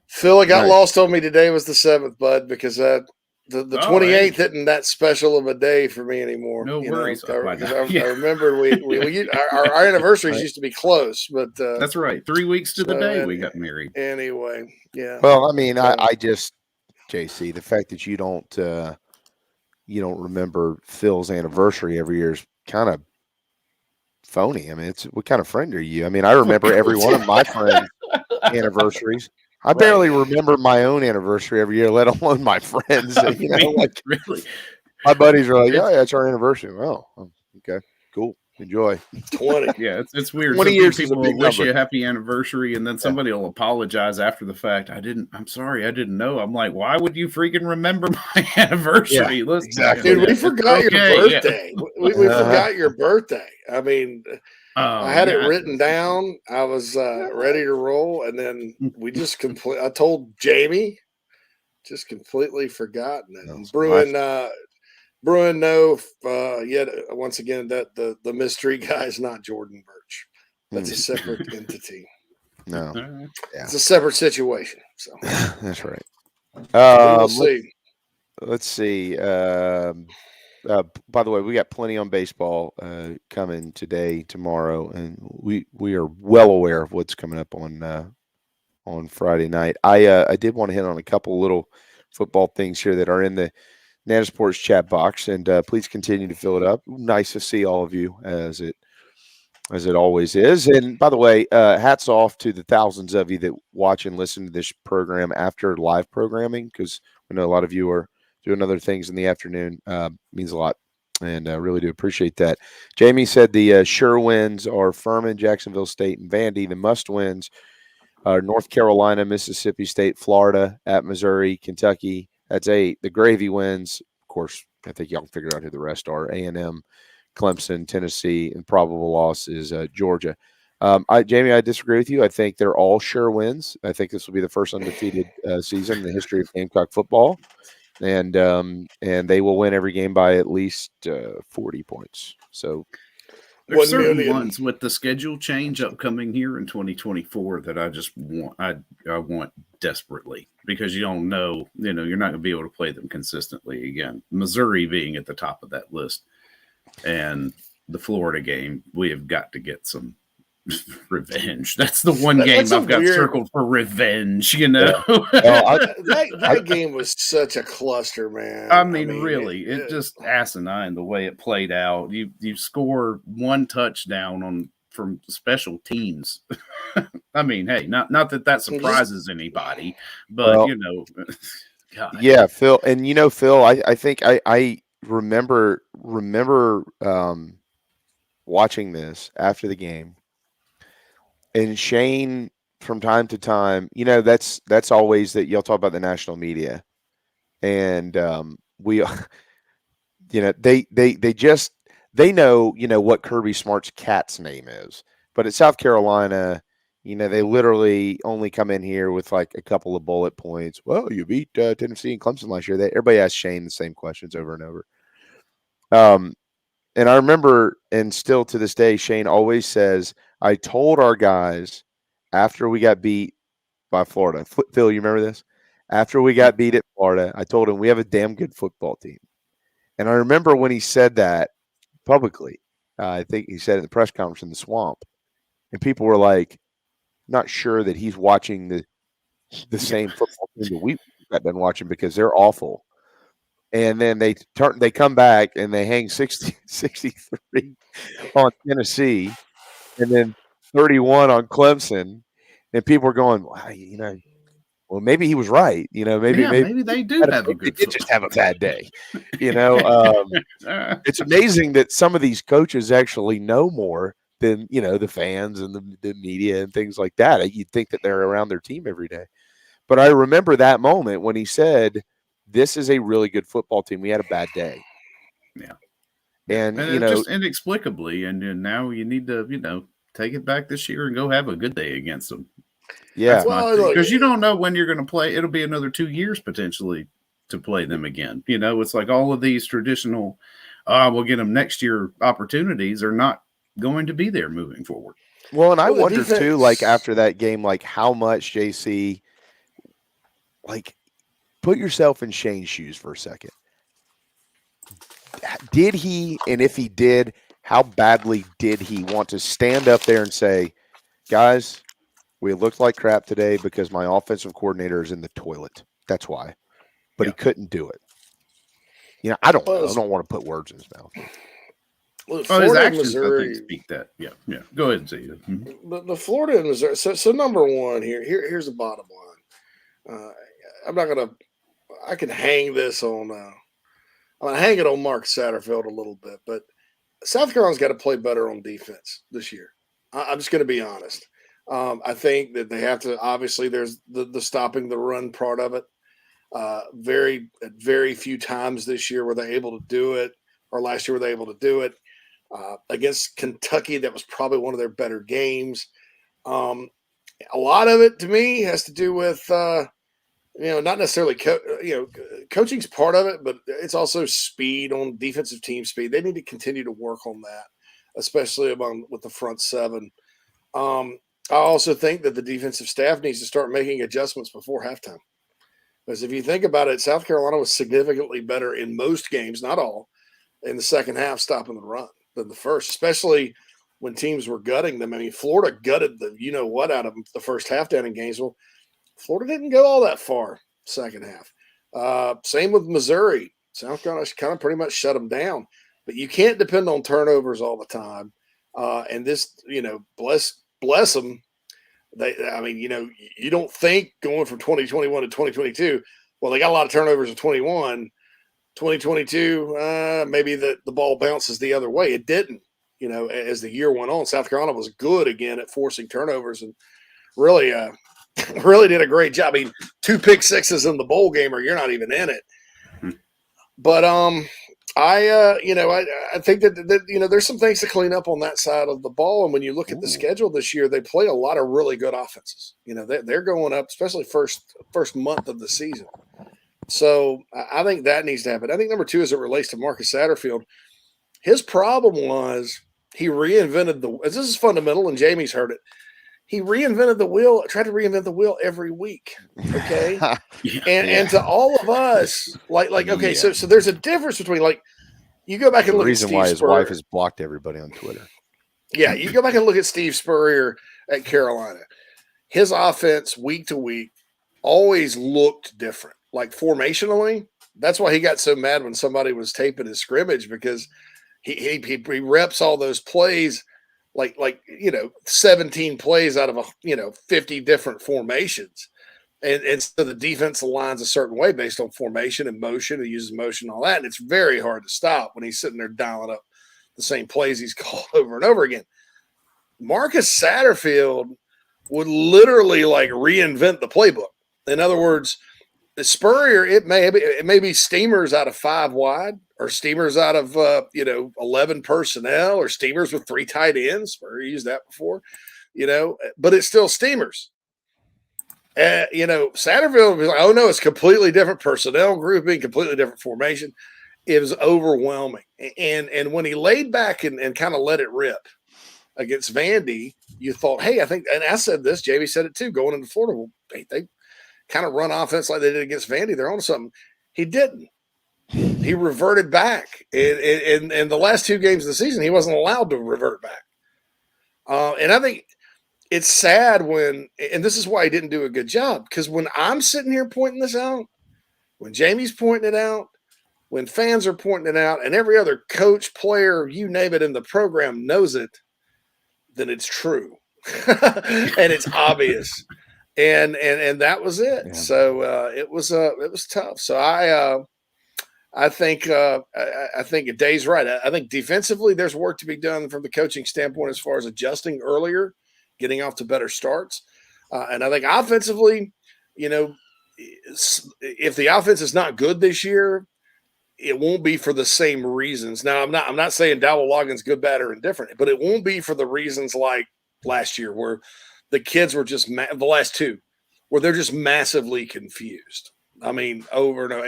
Phil got lost on me today was the 7th, bud, because the 28th isn't that special of a day for me anymore. No worries. I remember our anniversaries used to be close, but that's right. 3 weeks to the day we got married. Anyway, yeah. Well, I mean, I just, JC, the fact that you don't remember Phil's anniversary every year is kind of phony. I mean, what kind of friend are you? I mean, I remember every one of my friends' anniversaries. I barely remember my own anniversary every year, let alone my friends. Really? My buddies are like, yeah, it's our anniversary. Well, okay, cool. Enjoy. 20. Yeah, it's weird. 20 years people will wish you a happy anniversary, and then somebody will apologize after the fact. I'm sorry, I didn't know. I'm like, why would you freaking remember my anniversary? Yeah, exactly. Dude, we forgot your birthday. Yeah. We forgot your birthday. I mean, I had it written down. I was ready to roll, and then we just I told Jamie, just completely forgotten it. Bruin, no, yet once again that the mystery guy is not Jordan Birch. That's a separate entity. No, it's a separate situation. So that's right. We'll see. Let's see. By the way, we got plenty on baseball coming today, tomorrow, and we are well aware of what's coming up on Friday night. I did want to hit on a couple little football things here that are in the Nana Sports chat box, and please continue to fill it up. Nice to see all of you as it always is. And by the way, hats off to the thousands of you that watch and listen to this program after live programming, because I know a lot of you are doing other things in the afternoon. Means a lot, and I really do appreciate that. Jamie said the sure wins are Furman, Jacksonville State, and Vandy. The must wins are North Carolina, Mississippi State, Florida, at Missouri, Kentucky. That's 8. The gravy wins, of course, I think y'all can figure out who the rest are. A&M, Clemson, Tennessee, and probable loss is Georgia. Jamie, I disagree with you. I think they're all sure wins. I think this will be the first undefeated season in the history of Gamecock football. And they will win every game by at least 40 points. So there's certain ones with the schedule change upcoming here in 2024 that I just want. I want desperately because you don't know, you're not going to be able to play them consistently again. Missouri being at the top of that list, and the Florida game, we have got to get some revenge. That's the one game I've got circled for revenge, Well, that game was such a cluster, man. I mean really, it just asinine the way it played out. You score one touchdown from special teams. I mean, hey, not that surprises anybody, but God. Yeah, Phil, and Phil, I think I remember watching this after the game, and Shane from time to time, that's always that y'all talk about the national media, and we, they know what Kirby Smart's cat's name is, but at South Carolina, they literally only come in here with like a couple of bullet points. Well, you beat Tennessee and Clemson last year. Everybody asks Shane the same questions over and over. And I remember, and still to this day, Shane always says, I told our guys after we got beat by Florida, Phil, you remember this? After we got beat at Florida, I told him we have a damn good football team. And I remember when he said that publicly, I think he said it in the press conference in the Swamp, and people were like, not sure that he's watching the same football team that we've been watching because they're awful. And then they come back and they hang 63 on Tennessee, and then 31 on Clemson, and people are going, wow, well, maybe he was right. Maybe they do have a good. They did just have a bad day. It's amazing that some of these coaches actually know more than the fans and the media and things like that. You'd think that they're around their team every day. But I remember that moment when he said, this is a really good football team. We had a bad day. Yeah. And just inexplicably, and now you need to, take it back this year and go have a good day against them. Yeah. Because you don't know when you're going to play. It'll be another 2 years potentially to play them again. It's like all of these traditional, we'll get them next year opportunities are not going to be there moving forward. Well, and I wonder too, like after that game, like how much JC, like, put yourself in Shane's shoes for a second. Did he, and if he did, how badly did he want to stand up there and say, guys, we looked like crap today because my offensive coordinator is in the toilet. That's why. But he couldn't do it. I don't know. I don't want to put words in his mouth. Well, his actions, Missouri, I think, speak that. Yeah. Go ahead and say it. Mm-hmm. The Florida and Missouri. So number one here's the bottom line. I can hang this on. I'm gonna hang it on Mark Satterfield a little bit, but South Carolina's got to play better on defense this year. I'm just going to be honest. I think that they have to. Obviously, there's the stopping the run part of it. Very few times this year were they able to do it, or last year were they able to do it. Against Kentucky, that was probably one of their better games. A lot of it, to me, has to do with not necessarily coaching's part of it, but it's also speed on defensive team speed. They need to continue to work on that, especially with the front seven. I also think that the defensive staff needs to start making adjustments before halftime. Because if you think about it, South Carolina was significantly better in most games, not all, in the second half stopping the run than the first, especially when teams were gutting them. I mean, Florida gutted the out of them the first half down in Gainesville. Florida didn't go all that far second half. Same with Missouri. South Carolina kind of pretty much shut them down. But you can't depend on turnovers all the time. And this, bless them. You don't think going from 2021 to 2022, well, they got a lot of turnovers in 21. 2022, maybe the ball bounces the other way. It didn't. As the year went on, South Carolina was good again at forcing turnovers and really did a great job. I mean, 2 pick sixes in the bowl game, or you're not even in it. But I think that there's some things to clean up on that side of the ball. And when you look at the schedule this year, they play a lot of really good offenses. They're going up, especially first month of the season. So I think that needs to happen. I think number 2, as it relates to Marcus Satterfield, his problem was he reinvented this is fundamental, and Jamie's heard it. he reinvented the wheel, tried to reinvent the wheel every week. Okay. And to all of us, okay, so there's a difference between you go back and look at Steve Spurrier. The reason why his wife has blocked everybody on Twitter. Yeah, you go back and look at Steve Spurrier at Carolina. His offense week to week always looked different. Like formationally, that's why he got so mad when somebody was taping his scrimmage, because he reps all those plays like 17 plays out of 50 different formations. And so the defense aligns a certain way based on formation and motion. He uses motion and all that. And it's very hard to stop when he's sitting there dialing up the same plays he's called over and over again. Marcus Satterfield would literally reinvent the playbook. In other words, the Spurrier, it may be steamers out of 5 wide, or steamers out of 11 personnel, or steamers with 3 tight ends. Spurrier used that before, but it's still steamers. Satterfield was like, oh no, it's completely different personnel grouping, completely different formation. It was overwhelming. And when he laid back and kind of let it rip against Vandy, you thought, hey, I think, and I said this, JV said it too, going into Florida, well, they kind of run offense like they did against Vandy. They're on something. He didn't. He reverted back. And the last 2 games of the season, he wasn't allowed to revert back. And I think it's sad and this is why he didn't do a good job, because when I'm sitting here pointing this out, when Jamie's pointing it out, when fans are pointing it out, and every other coach, player, you name it in the program knows it, then it's true. And it's obvious. And that was it. Yeah. So it was tough. So I think Dave's right. I think defensively there's work to be done from the coaching standpoint as far as adjusting earlier, getting off to better starts. And I think offensively, if the offense is not good this year, it won't be for the same reasons. Now, I'm not saying Dowell Loggins good, bad, or indifferent, but it won't be for the reasons like last year where the kids were just the last 2 where they're just massively confused. I mean, over and over.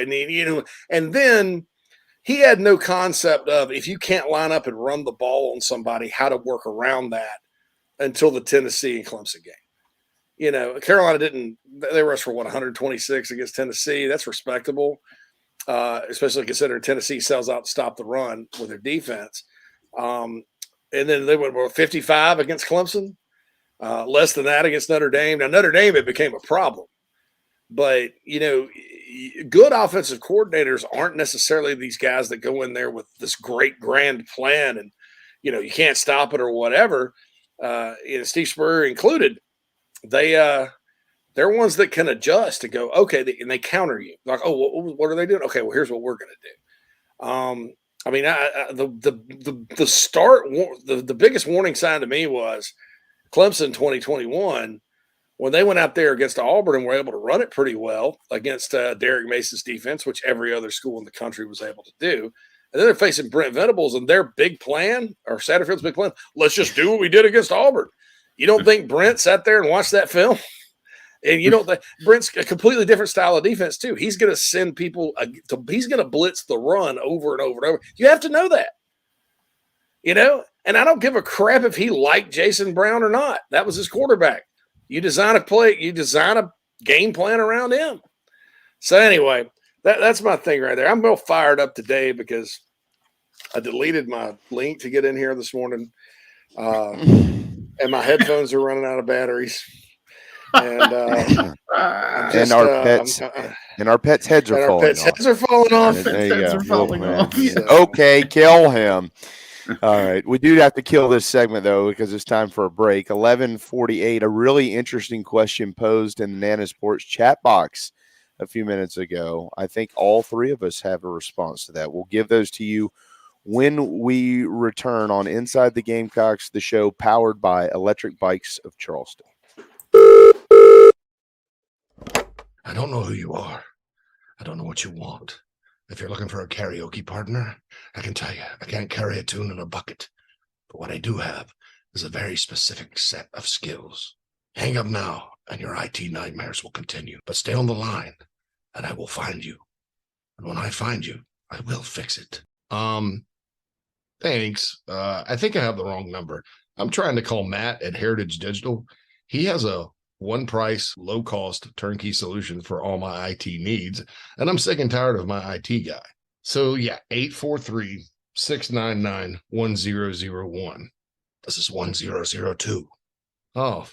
And then he had no concept of, if you can't line up and run the ball on somebody, how to work around that until the Tennessee and Clemson game. Carolina they rushed for 126 against Tennessee. That's respectable. Especially considering Tennessee sells out to stop the run with their defense. And then they went 55 against Clemson, less than that against Notre Dame. Now, Notre Dame, it became a problem. But, good offensive coordinators aren't necessarily these guys that go in there with this great grand plan and, you can't stop it or whatever. Steve Spurrier included, they're ones that can adjust and go, okay, and they counter you. Like, oh, what are they doing? Okay, well, here's what we're going to do. The biggest warning sign to me was Clemson 2021, when they went out there against Auburn and were able to run it pretty well against Derek Mason's defense, which every other school in the country was able to do. And then they're facing Brent Venables and their big plan, or Satterfield's big plan, let's just do what we did against Auburn. You don't think Brent sat there and watched that film? And Brent's a completely different style of defense too. He's going to send people he's going to blitz the run over and over and over. You have to know that, and I don't give a crap if he liked Jason Brown or not. That was his quarterback. You design a game plan around him. So anyway, that's my thing right there. I'm real fired up today because I deleted my link to get in here this morning. And my headphones are running out of batteries. And our pets' heads are falling off. Heads are falling off. Okay, kill him. All right, we do have to kill this segment though because it's time for a break. 11:48. A really interesting question posed in the Nana Sports chat box a few minutes ago. I think all 3 of us have a response to that. We'll give those to you when we return on Inside the Gamecocks, the show powered by Electric Bikes of Charleston. I don't know who you are. I don't know what you want. If you're looking for a karaoke partner, I can tell you, I can't carry a tune in a bucket. But what I do have is a very specific set of skills. Hang up now, and your IT nightmares will continue. But stay on the line, and I will find you. And when I find you, I will fix it. Thanks. I think I have the wrong number. I'm trying to call Matt at Heritage Digital. He has a one price, low cost turnkey solution for all my IT needs. And I'm sick and tired of my IT guy. So yeah, 843-699-1001. This is 1002. Oh,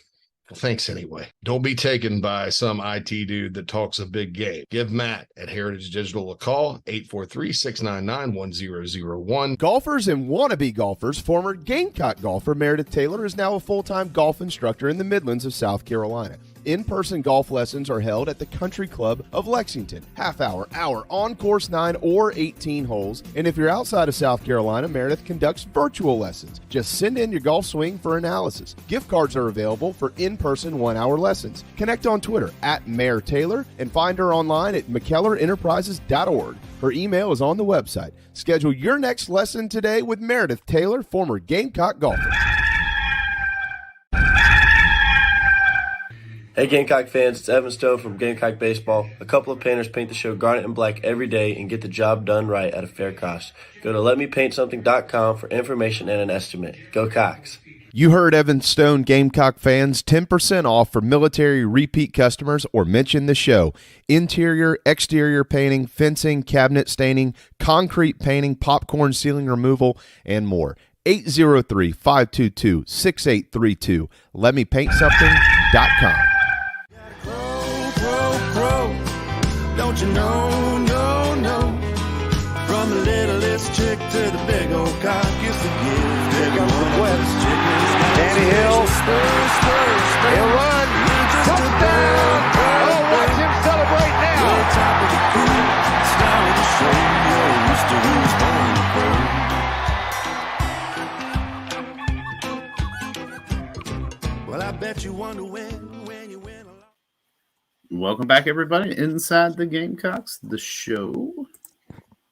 well, thanks anyway. Don't be taken by some IT dude that talks a big game. Give Matt at Heritage Digital a call, 843-699-1001. Golfers and wannabe golfers, former Gamecock golfer Meredith Taylor is now a full-time golf instructor in the Midlands of South Carolina. In-person golf lessons are held at the Country Club of Lexington. Half-hour, hour, on course 9 or 18 holes. And if you're outside of South Carolina, Meredith conducts virtual lessons. Just send in your golf swing for analysis. Gift cards are available for in-person 1-hour lessons. Connect on Twitter at Mayor Taylor and find her online at McKellarEnterprises.org. Her email is on the website. Schedule your next lesson today with Meredith Taylor, former Gamecock golfer. Hey Gamecock fans, it's Evan Stone from Gamecock Baseball. A couple of painters paint the show garnet and black every day and get the job done right at a fair cost. Go to letmepaintsomething.com for information and an estimate. Go Cox. You heard Evan Stone, Gamecock fans. 10% off for military repeat customers or mention the show. Interior, exterior painting, fencing, cabinet staining, concrete painting, popcorn ceiling removal, and more. 803-522-6832. LetMePaintSomething.com. Don't you know, no. From the littlest chick to the big old cock, it's the gift. Here comes the West. Danny Hill. He'll run. Touchdown. Oh, watch him celebrate now. Top of the cool, style of the show. You're used to who's born to go. Well, I bet you wonder when you win a lot. Welcome back, everybody, inside the Gamecocks, the show.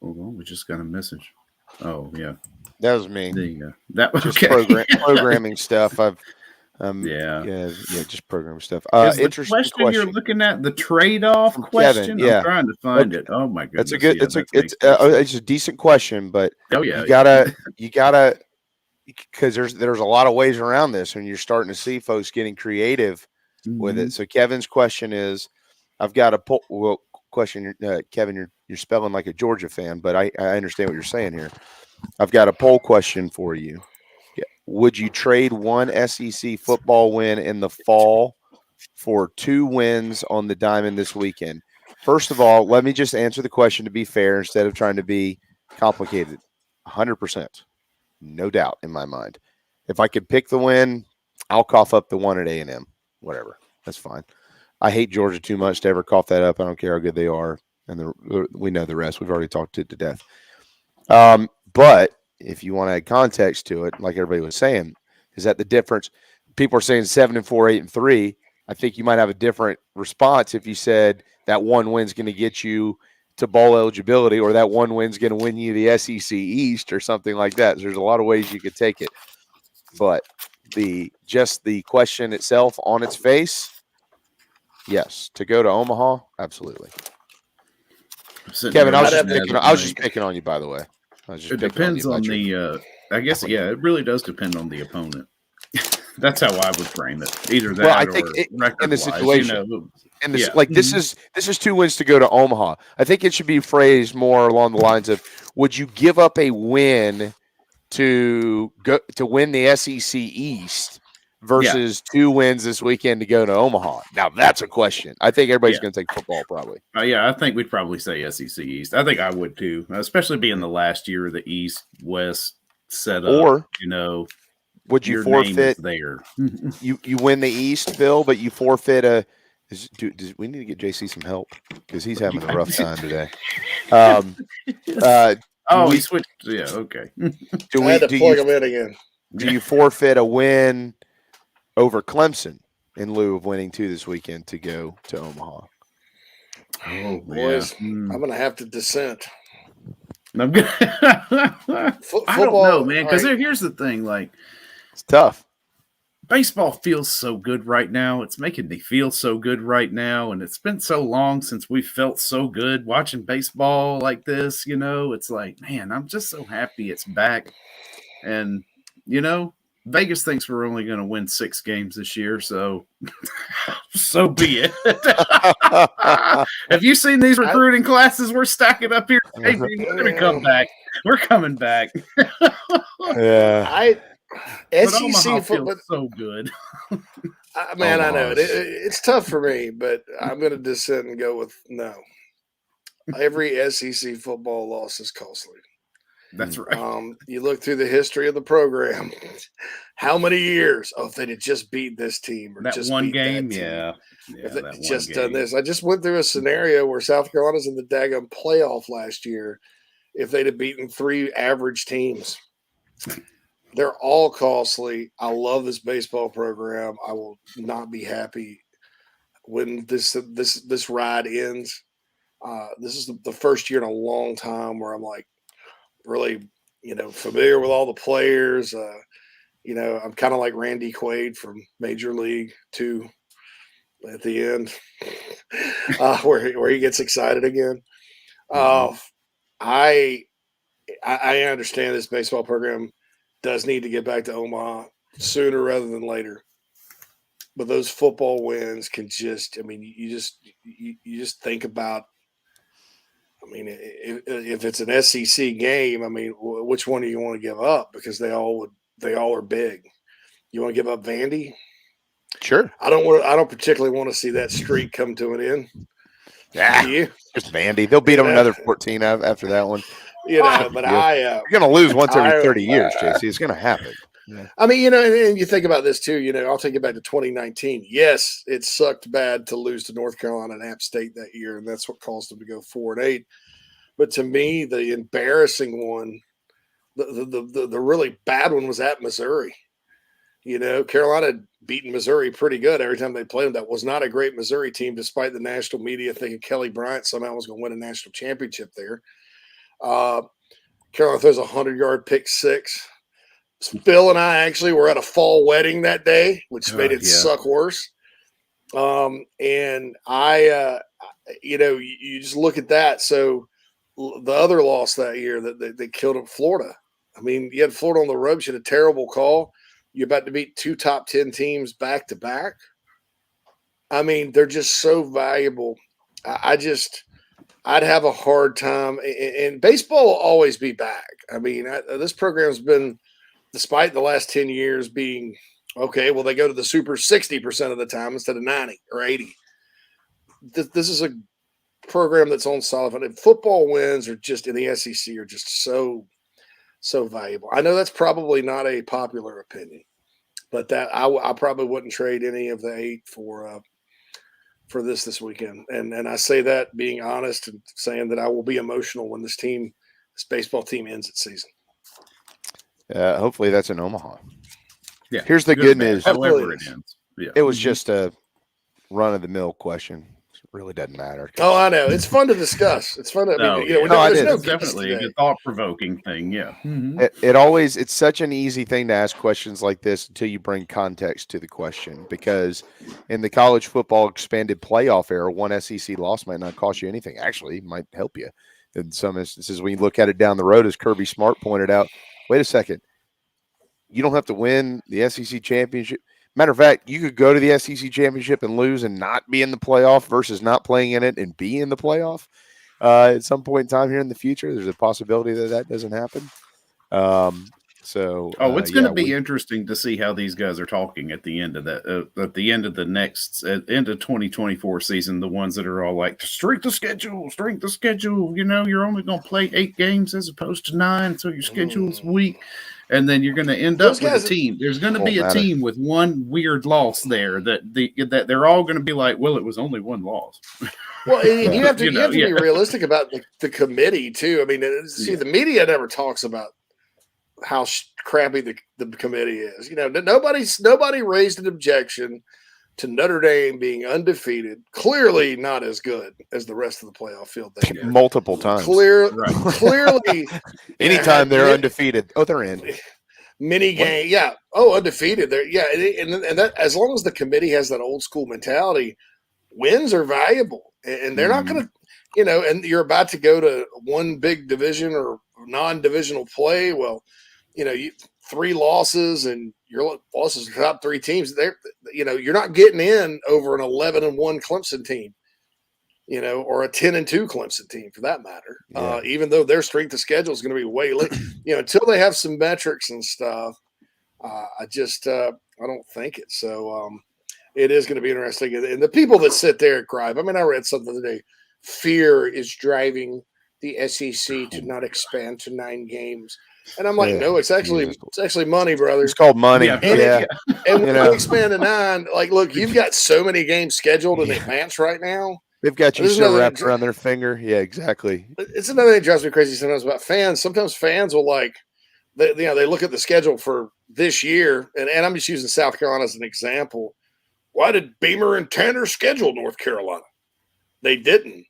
Hold on, we just got a message. Oh, yeah. That was me. There you go. That was just okay. programming stuff. I've yeah, just programming stuff. Interesting question you're looking at, the trade-off question. Kevin, yeah. I'm trying to find it. Oh my goodness, that's a good. It's a decent question, but you gotta because there's a lot of ways around this, and you're starting to see folks getting creative with it. So Kevin's question is, I've got a question. Kevin, you're spelling like a Georgia fan, but I understand what you're saying here. I've got a poll question for you. Would you trade one SEC football win in the fall for 2 wins on the diamond this weekend? First of all, let me just answer the question to be fair instead of trying to be complicated. 100%. No doubt in my mind. If I could pick the win, I'll cough up the one at A&M. Whatever. That's fine. I hate Georgia too much to ever cough that up. I don't care how good they are. And we know the rest. We've already talked it to death. But if you want to add context to it, like everybody was saying, is that the difference? People are saying 7-4, 8-3. I think you might have a different response if you said that one win's going to get you to bowl eligibility, or that one win's going to win you the SEC East or something like that. So there's a lot of ways you could take it. But the question itself on its face, yes. To go to Omaha, absolutely. Kevin, I was just picking on you, by the way. It depends on the I guess, yeah, it really does depend on the opponent. That's how I would frame it. Either that, I think in the situation, this is 2 wins to go to Omaha. I think it should be phrased more along the lines of: would you give up a win to win the SEC East versus 2 wins this weekend to go to Omaha? Now that's a question. I think everybody's going to take football probably. Yeah, I think we'd probably say SEC East. I think I would too, especially being the last year of the East West set up. Or would you forfeit there? you win the East, Phil, but you forfeit a. We need to get JC some help because he's having a rough time today. He switched. Yeah, okay. I had to plug him in again. Do you forfeit a win over Clemson in lieu of winning 2 this weekend to go to Omaha? Oh, boys, I'm going to have to dissent. I'm good. I don't know, man, because here's the thing. Like, it's tough. Baseball feels so good right now. It's making me feel so good right now. And it's been so long since we felt so good watching baseball like this. It's like, man, I'm just so happy it's back. And, Vegas thinks we're only going to win 6 games this year, so so be it. Have you seen these recruiting classes we're stacking up here? Hey, we're going to come back. We're coming back. Yeah. SEC football so good. Man, I know it's tough for me, but I'm going to dissent and go with no. Every SEC football loss is costly. That's right. You look through the history of the program. How many years? Oh, if they'd have just beat this team or that just one beat game, that team. yeah. If they just done this. I just went through a scenario where South Carolina's in the daggum playoff last year. If they'd have beaten 3 average teams. They're all costly. I love this baseball program. I will not be happy when this ride ends. This is the first year in a long time where I'm like really, familiar with all the players. I'm kind of like Randy Quaid from Major League 2 at the end, where he gets excited again. I understand this baseball program does need to get back to Omaha sooner rather than later. But those football wins can you just think about, if it's an SEC game, which one do you want to give up? Because they all are big. You want to give up Vandy? Sure. I don't particularly want to see that streak come to an end. Yeah, just Vandy. They'll beat them another 14 after that one. But you're going to lose once every 30 years, JC. It's going to happen. Yeah. And you think about this too. I'll take it back to 2019. Yes, it sucked bad to lose to North Carolina and App State that year, and that's what caused them to go 4-8. But to me, the embarrassing one, the really bad one was at Missouri. Carolina had beaten Missouri pretty good every time they played them. That was not a great Missouri team, despite the national media thinking Kelly Bryant somehow was going to win a national championship there. Carolina throws a 100-yard pick six. Bill and I actually were at a fall wedding that day, which made it suck worse. And I, you just look at that. So the other loss that year that they killed at Florida. You had Florida on the ropes. You had a terrible call. You're about to beat 2 top 10 teams back to back. They're just so valuable. I'd have a hard time. And baseball will always be back. This program's been, despite the last 10 years being, okay, well, they go to the Super 60% of the time instead of 90 or 80. This is a program that's on solid foundation. Football wins are just in the SEC are just so valuable. I know that's probably not a popular opinion, but that I probably wouldn't trade any of the 8 for this weekend. And I say that being honest and saying that I will be emotional when this baseball team ends its season. Hopefully that's in Omaha. Yeah. Here's the good news. However it ends. Yeah. It was just a run-of-the-mill question. It really doesn't matter. Oh, I know. It's fun to discuss. It's fun to it's definitely a good thought-provoking thing. Yeah. Mm-hmm. It's such an easy thing to ask questions like this until you bring context to the question, because in the college football expanded playoff era, one SEC loss might not cost you anything. Actually, it might help you in some instances. When you look at it down the road, as Kirby Smart pointed out, wait a second. You don't have to win the SEC championship. Matter of fact, you could go to the SEC championship and lose and not be in the playoff versus not playing in it and be in the playoff at some point in time here in the future. There's a possibility that doesn't happen. It's going to be interesting to see how these guys are talking at the end of that. At the end of the end of 2024 season, the ones that are all like strength of schedule. You're only going to play 8 games as opposed to 9, so your schedule's weak. And then you're going to end up with a team. There's going to be a team with one weird loss there that they're all going to be like, well, it was only one loss. Well, and you have to be realistic about the committee too. The media never talks about how crappy the committee is. Nobody raised an objection to Notre Dame being undefeated, clearly not as good as the rest of the playoff field. Multiple times. Clearly. Anytime they're undefeated. Oh, they're in. Mini game. Yeah. Oh, undefeated. There. Yeah. And that, as long as the committee has that old school mentality, wins are valuable. And they're not going to, and you're about to go to one big division or non-divisional play. Well, 3 losses and your losses to the top 3 teams, you're not getting in over an 11-1 Clemson team, or a 10-2 Clemson team for that matter. Yeah. Even though their strength of schedule is going to be way late, until they have some metrics and stuff. I don't think it. So it is going to be interesting. And the people that sit there and cry. I mean, I read something today. Fear is driving the SEC to not expand to 9 games. And I'm like, no, it's actually money, brothers. It's called money. And when they expand to 9, look, you've got so many games scheduled in advance right now. They've got you so wrapped around their finger. Yeah, exactly. It's another thing that drives me crazy sometimes about fans. Sometimes fans will they look at the schedule for this year, and I'm just using South Carolina as an example. Why did Beamer and Tanner schedule North Carolina? They didn't.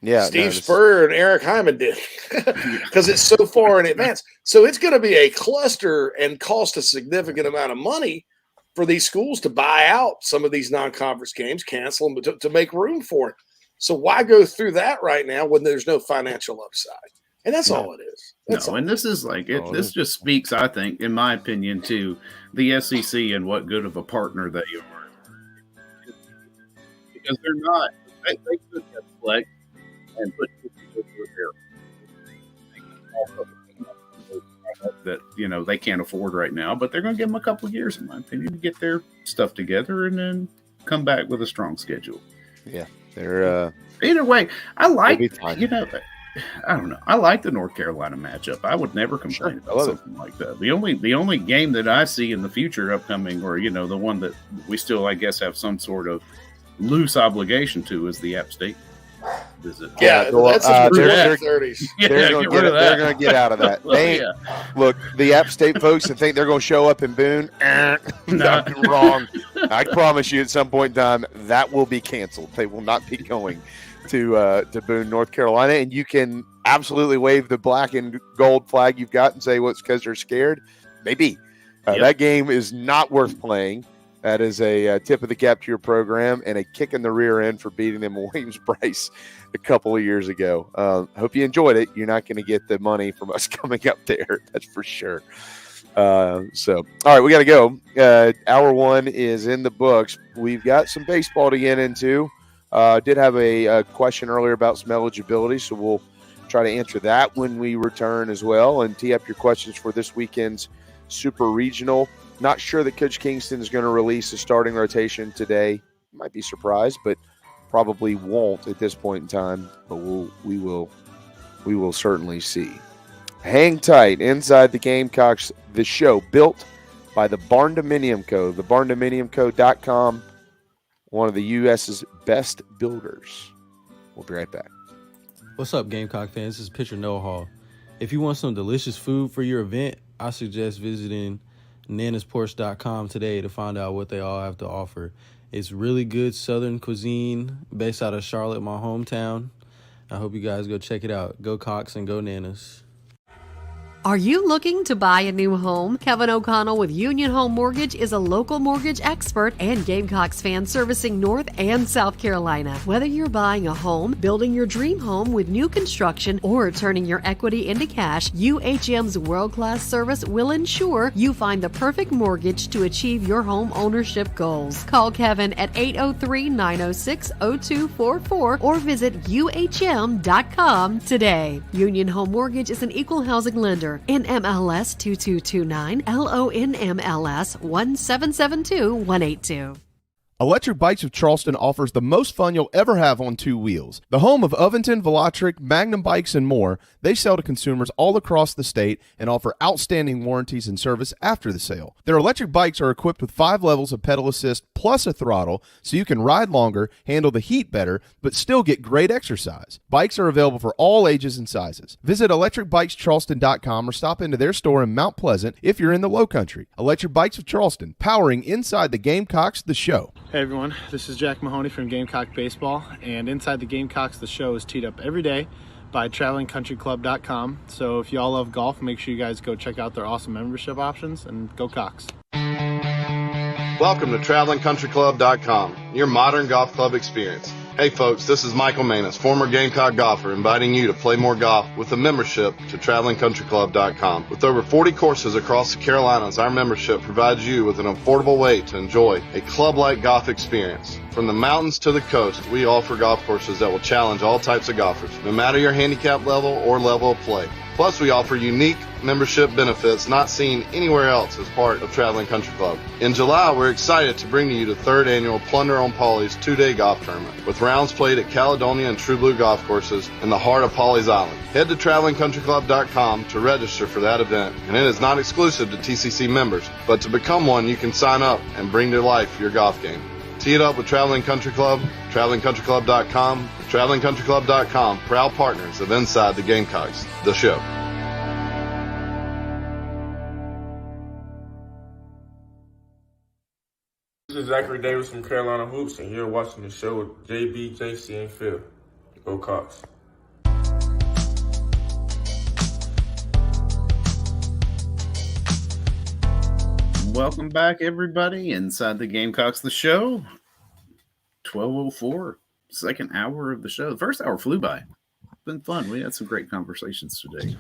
Yeah, Steve Spurrier and Eric Hyman did because it's so far in advance. So it's going to be a cluster and cost a significant amount of money for these schools to buy out some of these non-conference games, cancel them, but to make room for it. So why go through that right now when there's no financial upside? And that's all it is. And this is this just speaks, I think, in my opinion, to the SEC and what good of a partner they are. Because they're not. They could have select and put people that they can't afford right now, but they're going to give them a couple of years, in my opinion, to get their stuff together and then come back with a strong schedule. Yeah, they're either way. I like I don't know. I like the North Carolina matchup. I would never complain about something like that. The only game that I see in the future upcoming, or the one that we still, I guess, have some sort of loose obligation to, is the App State visit. Yeah, that's they're 30s. They're going to get out of that. Look, the App State folks that think they're going to show up in Boone, not wrong. I promise you, at some point in time, that will be canceled. They will not be going to Boone, North Carolina, and you can absolutely wave the black and gold flag you've got and say, well, it's because they're scared. Maybe. That game is not worth playing. That is a tip of the cap to your program and a kick in the rear end for beating them in Williams-Brice a couple of years ago. Hope you enjoyed it. You're not going to get the money from us coming up there. That's for sure. All right, we got to go. Hour 1 is in the books. We've got some baseball to get into. Did have a question earlier about some eligibility, so we'll try to answer that when we return as well and tee up your questions for this weekend's Super Regional. Not sure that Coach Kingston is going to release a starting rotation today. Might be surprised, but probably won't at this point in time. But we will certainly see. Hang tight. Inside the Gamecocks, the show built by the Barndominium Co. The BarndominiumCo.com, one of the U.S.'s best builders. We'll be right back. What's up, Gamecock fans? This is Pitcher Noah Hall. If you want some delicious food for your event, I suggest visiting nanasporch.com today to find out what they all have to offer. It's really good Southern cuisine based out of Charlotte, my hometown. I hope you guys go check it out. Go Cox and go Nanas. Are you looking to buy a new home? Kevin O'Connell with Union Home Mortgage is a local mortgage expert and Gamecocks fan servicing North and South Carolina. Whether you're buying a home, building your dream home with new construction, or turning your equity into cash, UHM's world-class service will ensure you find the perfect mortgage to achieve your home ownership goals. Call Kevin at 803-906-0244 or visit UHM.com today. Union Home Mortgage is an equal housing lender. NMLS 2229, LONMLS 1772182. Electric Bikes of Charleston offers the most fun you'll ever have on 2 wheels. The home of Oventon, Velotric, Magnum Bikes, and more, they sell to consumers all across the state and offer outstanding warranties and service after the sale. Their electric bikes are equipped with 5 levels of pedal assist plus a throttle, so you can ride longer, handle the heat better, but still get great exercise. Bikes are available for all ages and sizes. Visit electricbikescharleston.com or stop into their store in Mount Pleasant if you're in the Low Country. Electric Bikes of Charleston, powering Inside the Gamecocks, the show. Hey everyone, this is Jack Mahoney from Gamecock Baseball, and Inside the Gamecocks, the show is teed up every day by travelingcountryclub.com. So if y'all love golf, make sure you guys go check out their awesome membership options, and go Cox. Welcome to travelingcountryclub.com, your modern golf club experience. Hey folks, this is Michael Manus, former Gamecock golfer, inviting you to play more golf with a membership to TravelingCountryClub.com. With over 40 courses across the Carolinas, our membership provides you with an affordable way to enjoy a club-like golf experience. From the mountains to the coast, we offer golf courses that will challenge all types of golfers, no matter your handicap level or level of play. Plus, we offer unique membership benefits not seen anywhere else as part of Traveling Country Club. In July, we're excited to bring to you the 3rd annual Plunder on Pawleys 2-day golf tournament, with rounds played at Caledonia and True Blue golf courses in the heart of Pawleys Island. Head to TravelingCountryClub.com to register for that event, and it is not exclusive to TCC members, but to become one, you can sign up and bring to life your golf game. Tee it up with Traveling Country Club, TravelingCountryClub.com, TravelingCountryClub.com, proud partners of Inside the Gamecocks, the show. This is Zachary Davis from Carolina Hoops, and you're watching the show with JB, JC, and Phil. Go Cox. Welcome back, everybody, inside the Gamecocks, the show. 12:04, second hour of the show. The first hour flew by. It's been fun. We had some great conversations today.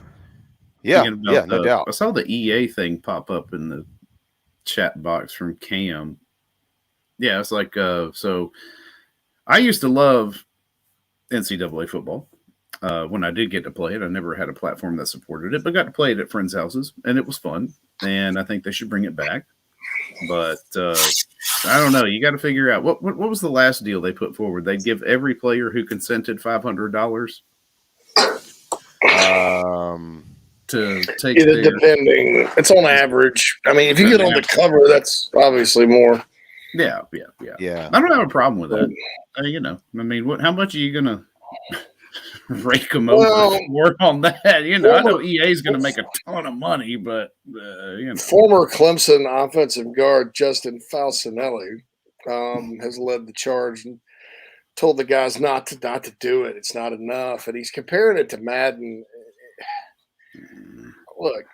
Yeah, no doubt. I saw the EA thing pop up in the chat box from Cam. Yeah, it's like, so I used to love NCAA football when I did get to play it. I never had a platform that supported it, but got to play it at friends' houses, and it was fun. And I think they should bring it back. But I don't know. You got to figure out what was the last deal they put forward? They'd give every player who consented $500 to take. Either depending, it's on average. I mean, if you get on the cover, that's obviously more. Yeah. I don't have a problem with that. I mean, how much are you gonna rake them over for on that? I know EA is going to make a ton of money, but Former Clemson offensive guard Justin Falcinelli has led the charge and told the guys not to do it. It's not enough, and he's comparing it to Madden. Look,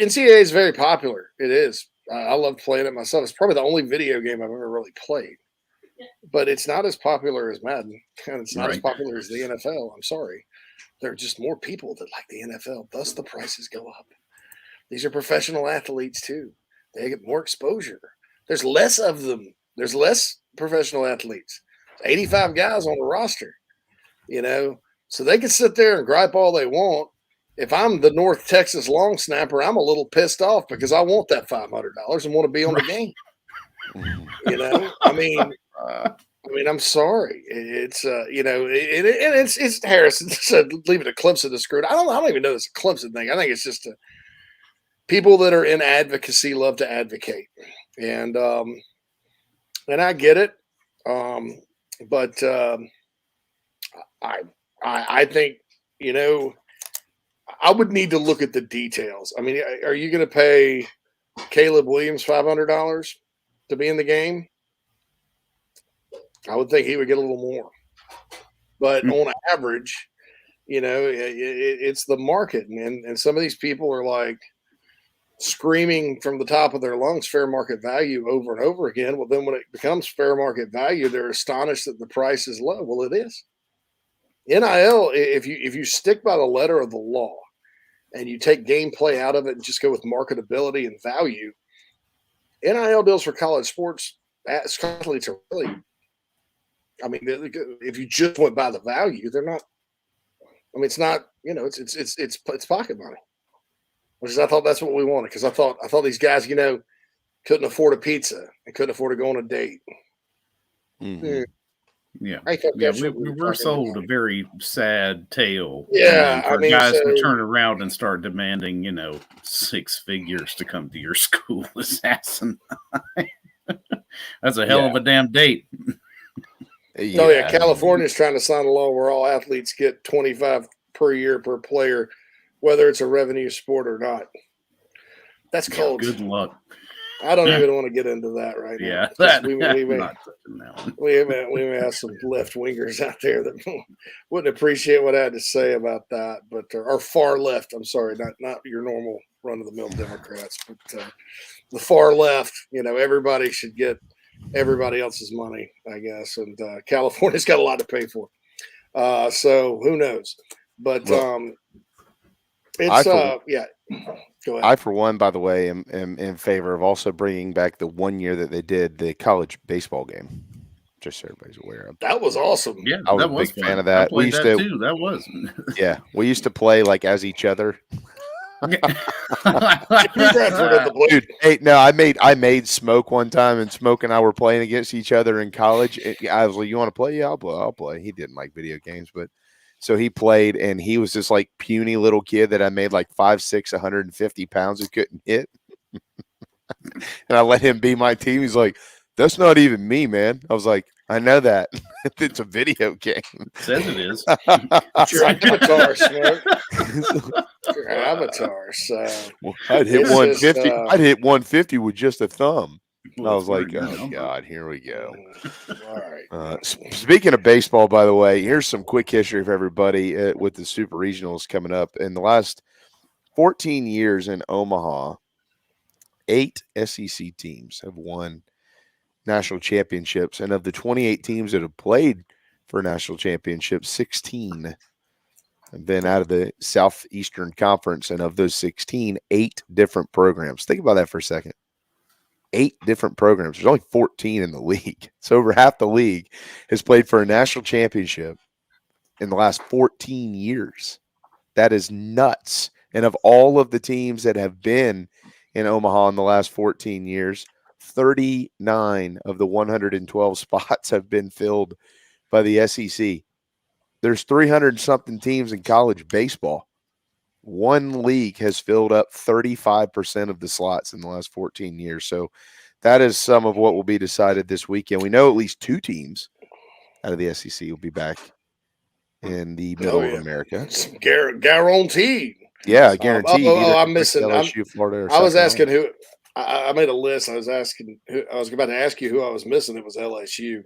NCAA is very popular. It is. I love playing it myself. It's probably the only video game I've ever really played. But it's not as popular as Madden, and it's not as popular as the NFL. I'm sorry. There are just more people that like the NFL. Thus, the prices go up. These are professional athletes, too. They get more exposure. There's less of them. There's less professional athletes. 85 guys on the roster, So they can sit there and gripe all they want. If I'm the North Texas long snapper, I'm a little pissed off because I want that $500 and want to be on the game. I mean, I'm sorry. It's it's Harrison said leave it to Clemson to screw it. I don't even know it's a Clemson thing. I think it's just people that are in advocacy love to advocate, and I get it. But I think I would need to look at the details. I mean, are you going to pay Caleb Williams $500 to be in the game? I would think he would get a little more. But on average, it's the market. And some of these people are like screaming from the top of their lungs fair market value over and over again. Well, then when it becomes fair market value, they're astonished that the price is low. Well, it is. NIL, if you stick by the letter of the law and you take gameplay out of it and just go with marketability and value, NIL deals for college sports athletes are really, I mean, if you just went by the value, they're not. I mean, it's not. It's pocket money. Which is, I thought that's what we wanted because I thought these guys, couldn't afford a pizza and couldn't afford to go on a date. Mm-hmm. Yeah, we were sold a very sad tale. Yeah, for guys to turn around and start demanding, 6 figures to come to your school is asinine. That's a hell of a damn date. California's trying to sign a law where all athletes get $25 per year per player, whether it's a revenue sport or not. That's cold. Good luck. I don't even want to get into that right now. We may have some left wingers out there that wouldn't appreciate what I had to say about that, but or far left. I'm sorry, not your normal run-of-the-mill Democrats. But the far left, everybody should get everybody else's money, I guess. And California's got a lot to pay for. So who knows? But it's yeah. Go ahead. I, for one, by the way, am in favor of also bringing back the 1 year that they did the college baseball game. Just so everybody's aware of. That was awesome. Yeah, I was that a was big fun. fan of that. I played that too. That was. Yeah, we used to play like as each other. Dude, hey, no, I made Smoke one time, and Smoke and I were playing against each other in college. I was like, "You want to play? Yeah, I'll play." He didn't like video games, but so he played, and he was this like puny little kid that I made like 5'6", 150 pounds, who couldn't hit. And I let him be my team. He's like, "That's not even me, man." I was like, "I know that. It's a video game." Says it is. It's your avatar, Smoke. Your avatar. So well, I'd hit 150. I'd hit 150 with just a thumb. I was like, "Oh God, here we go." All right. Speaking of baseball, by the way, here's some quick history for everybody with the Super Regionals coming up. In the last 14 years in Omaha, 8 SEC teams have won national championships, and of the 28 teams that have played for national championships, 16 have been out of the Southeastern Conference, and of those 16, 8 different programs. Think about that for a second. 8 different programs. There's only 14 in the league. So over half the league has played for a national championship in the last 14 years. That is nuts. And of all of the teams that have been in Omaha in the last 14 years, 39 of the 112 spots have been filled by the SEC. There's 300-something teams in college baseball. One league has filled up 35% of the slots in the last 14 years. So that is some of what will be decided this weekend. We know at least 2 teams out of the SEC will be back in the middle of America. Guaranteed. Yeah, guaranteed. I'm missing. LSU, Florida, I was asking who. I made a list. I was asking who. I was about to ask you who I was missing. It was LSU.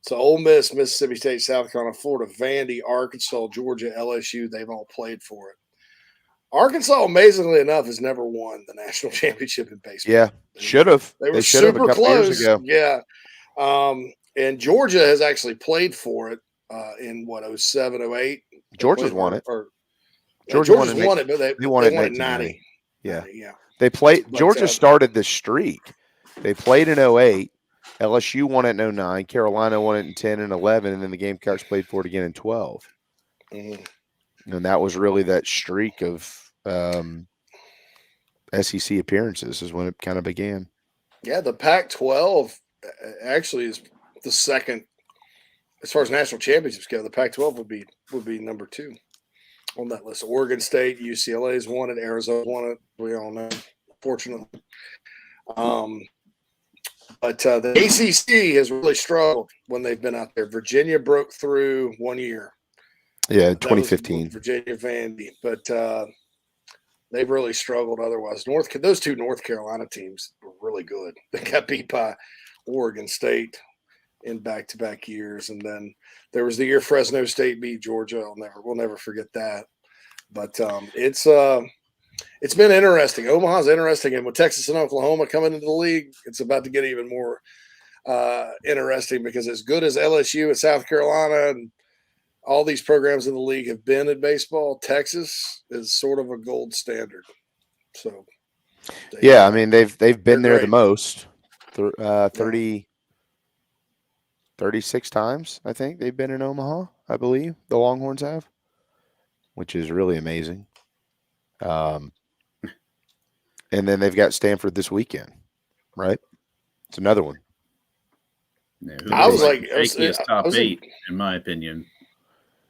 So Ole Miss, Mississippi State, South Carolina, Florida, Vandy, Arkansas, Georgia, LSU. They've all played for it. Arkansas, amazingly enough, has never won the national championship in baseball. Yeah, should have. They were should have super a couple close. years ago. Yeah. And Georgia has actually played for it in 07, 08. Georgia's won it. Georgia's won it, but they won it in 90. Yeah. Yeah. They played. Georgia started the streak. They played in 08. LSU won it in 09. Carolina won it in 10 and 11. And then the Gamecocks played for it again in 12. Mm-hmm. And that was really that streak of SEC appearances is when it kind of began. Yeah, the Pac-12 actually is the second, as far as national championships go. The Pac-12 would be number 2 on that list. Oregon State, UCLA's won it, Arizona won it. We all know, fortunately. But the ACC has really struggled when they've been out there. Virginia broke through 1 year. Yeah, 2015. Virginia, Vandy, but they've really struggled otherwise. Those 2 North Carolina teams were really good. They got beat by Oregon State in back-to-back years, and then there was the year Fresno State beat Georgia. We'll never forget that. But it's been interesting. Omaha's interesting, and with Texas and Oklahoma coming into the league, it's about to get even more interesting, because as good as LSU and South Carolina and all these programs in the league have been in baseball, Texas is sort of a gold standard. So, yeah, I mean they've been there the most, 36 times. I think they've been in Omaha. I believe the Longhorns have, which is really amazing. And then they've got Stanford this weekend, right? It's another one. Yeah, I was like, top 8, in my opinion,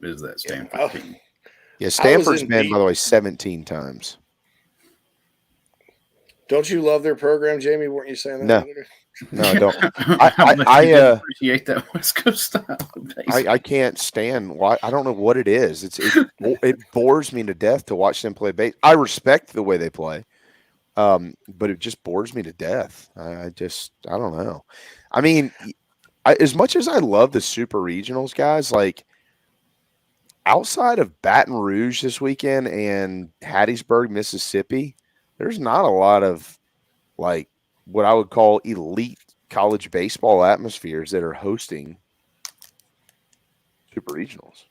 is that Stanford team. Yeah, Stanford's been, by the way, 17 times. Don't you love their program, Jamie? Weren't you saying that? No, I don't. I appreciate that West Coast style. I can't stand. Why? I don't know what it is. It bores me to death to watch them play base. I respect the way they play, but it just bores me to death. I don't know. I mean, as much as I love the Super Regionals, guys, like outside of Baton Rouge this weekend and Hattiesburg, Mississippi, there's not a lot of like what I would call elite college baseball atmospheres that are hosting super regionals.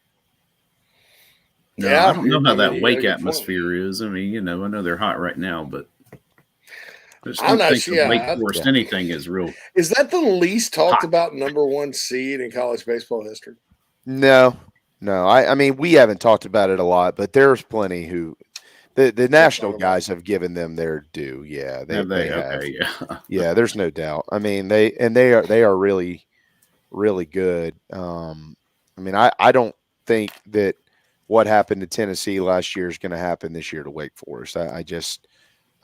No, yeah, I don't know how that Wake atmosphere is. I mean, I know they're hot right now, but I just don't think the Wake Forest anything is real. Is that the least talked about number one seed in college baseball history? No. I mean, we haven't talked about it a lot, but there's plenty who the national guys have given them their due. Yeah, they have. Okay, yeah. Yeah, there's no doubt. I mean, they are really, really good. I mean, I don't think that what happened to Tennessee last year is going to happen this year to Wake Forest. I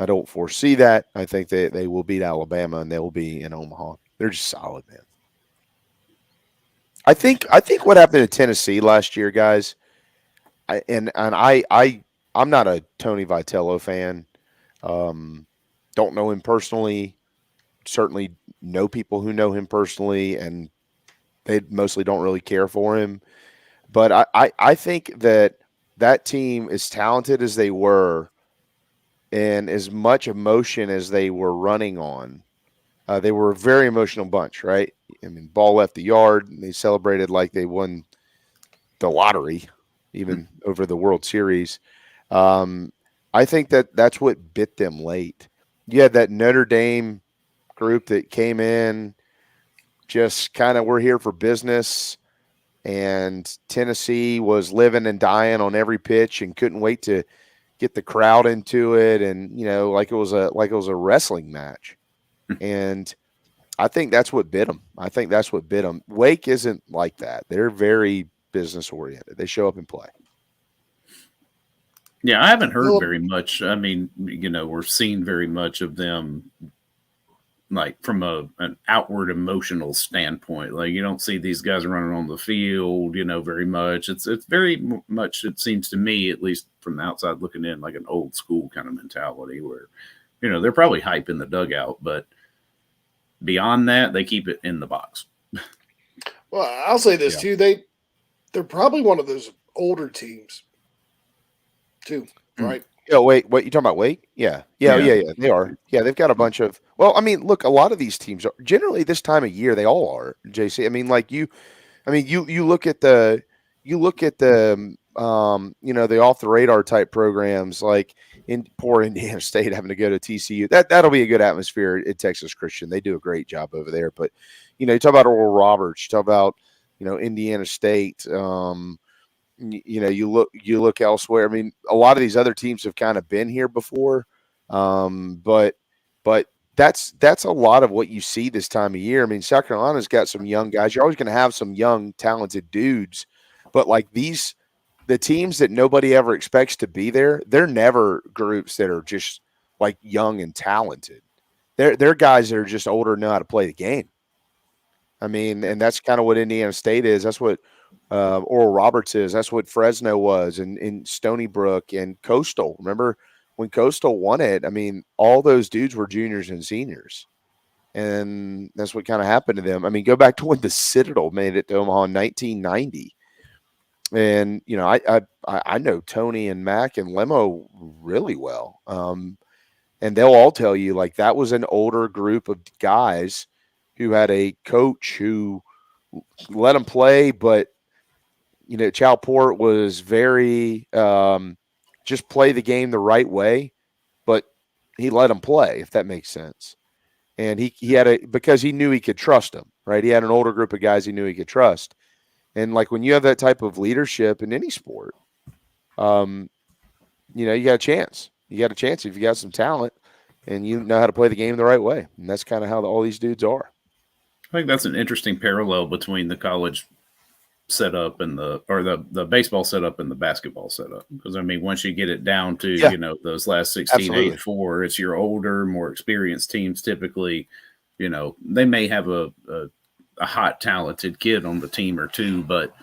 don't foresee that. I think they will beat Alabama and they'll be in Omaha. They're just solid, man. I think what happened to Tennessee last year, guys, I'm not a Tony Vitello fan. Don't know him personally. Certainly know people who know him personally, and they mostly don't really care for him. But I think that team, as talented as they were, and as much emotion as they were running on, they were a very emotional bunch, right? I mean, ball left the yard, and they celebrated like they won the lottery, even over the World Series. I think that's what bit them late. You had that Notre Dame group that came in, just kind of we're here for business, and Tennessee was living and dying on every pitch and couldn't wait to get the crowd into it, and like it was a wrestling match. And I think that's what bit them. Wake isn't like that. They're very business oriented. They show up and play. Yeah, I haven't heard very much. I mean, we're seeing very much of them, like from an outward emotional standpoint. Like you don't see these guys running on the field, very much. It's very much, it seems to me, at least from the outside looking in, like an old school kind of mentality where, they're probably hype in the dugout, but beyond that, they keep it in the box. Well, I'll say this too. They're probably one of those older teams too, right? Oh, wait, what you talking about? Wake? Yeah. They are. Yeah, they've got a bunch of. Well, I mean, look, a lot of these teams are generally this time of year. They all are. JC. I mean, like you look at the the off the radar type programs like in poor Indiana State having to go to TCU. That'll be a good atmosphere at Texas Christian. They do a great job over there. But you talk about Oral Roberts, you talk about Indiana State. You look elsewhere. I mean, a lot of these other teams have kind of been here before, but that's a lot of what you see this time of year. I mean, South Carolina's got some young guys. You're always going to have some young, talented dudes, but like the teams that nobody ever expects to be there, they're never groups that are just like young and talented. They're guys that are just older and know how to play the game. I mean, and that's kind of what Indiana State is. That's what Oral Roberts is. That's what Fresno was, and Stony Brook and Coastal. Remember when Coastal won it? I mean, all those dudes were juniors and seniors, and that's what kind of happened to them. I mean, go back to when the Citadel made it to Omaha in 1990. And I know Tony and Mac and Lemo really well, and they'll all tell you like that was an older group of guys who had a coach who let them play, but Chalport was very just play the game the right way, but he let them play, if that makes sense. And he had because he knew he could trust them, right? He had an older group of guys he knew he could trust. And like when you have that type of leadership in any sport, you got a chance. You got a chance if you got some talent and you know how to play the game the right way. And that's kind of how all these dudes are. I think that's an interesting parallel between the college setup and the baseball setup and the basketball setup. Because I mean, once you get it down to those last 16, 8-4, it's your older, more experienced teams. Typically, they may have a hot, talented kid on the team or two, but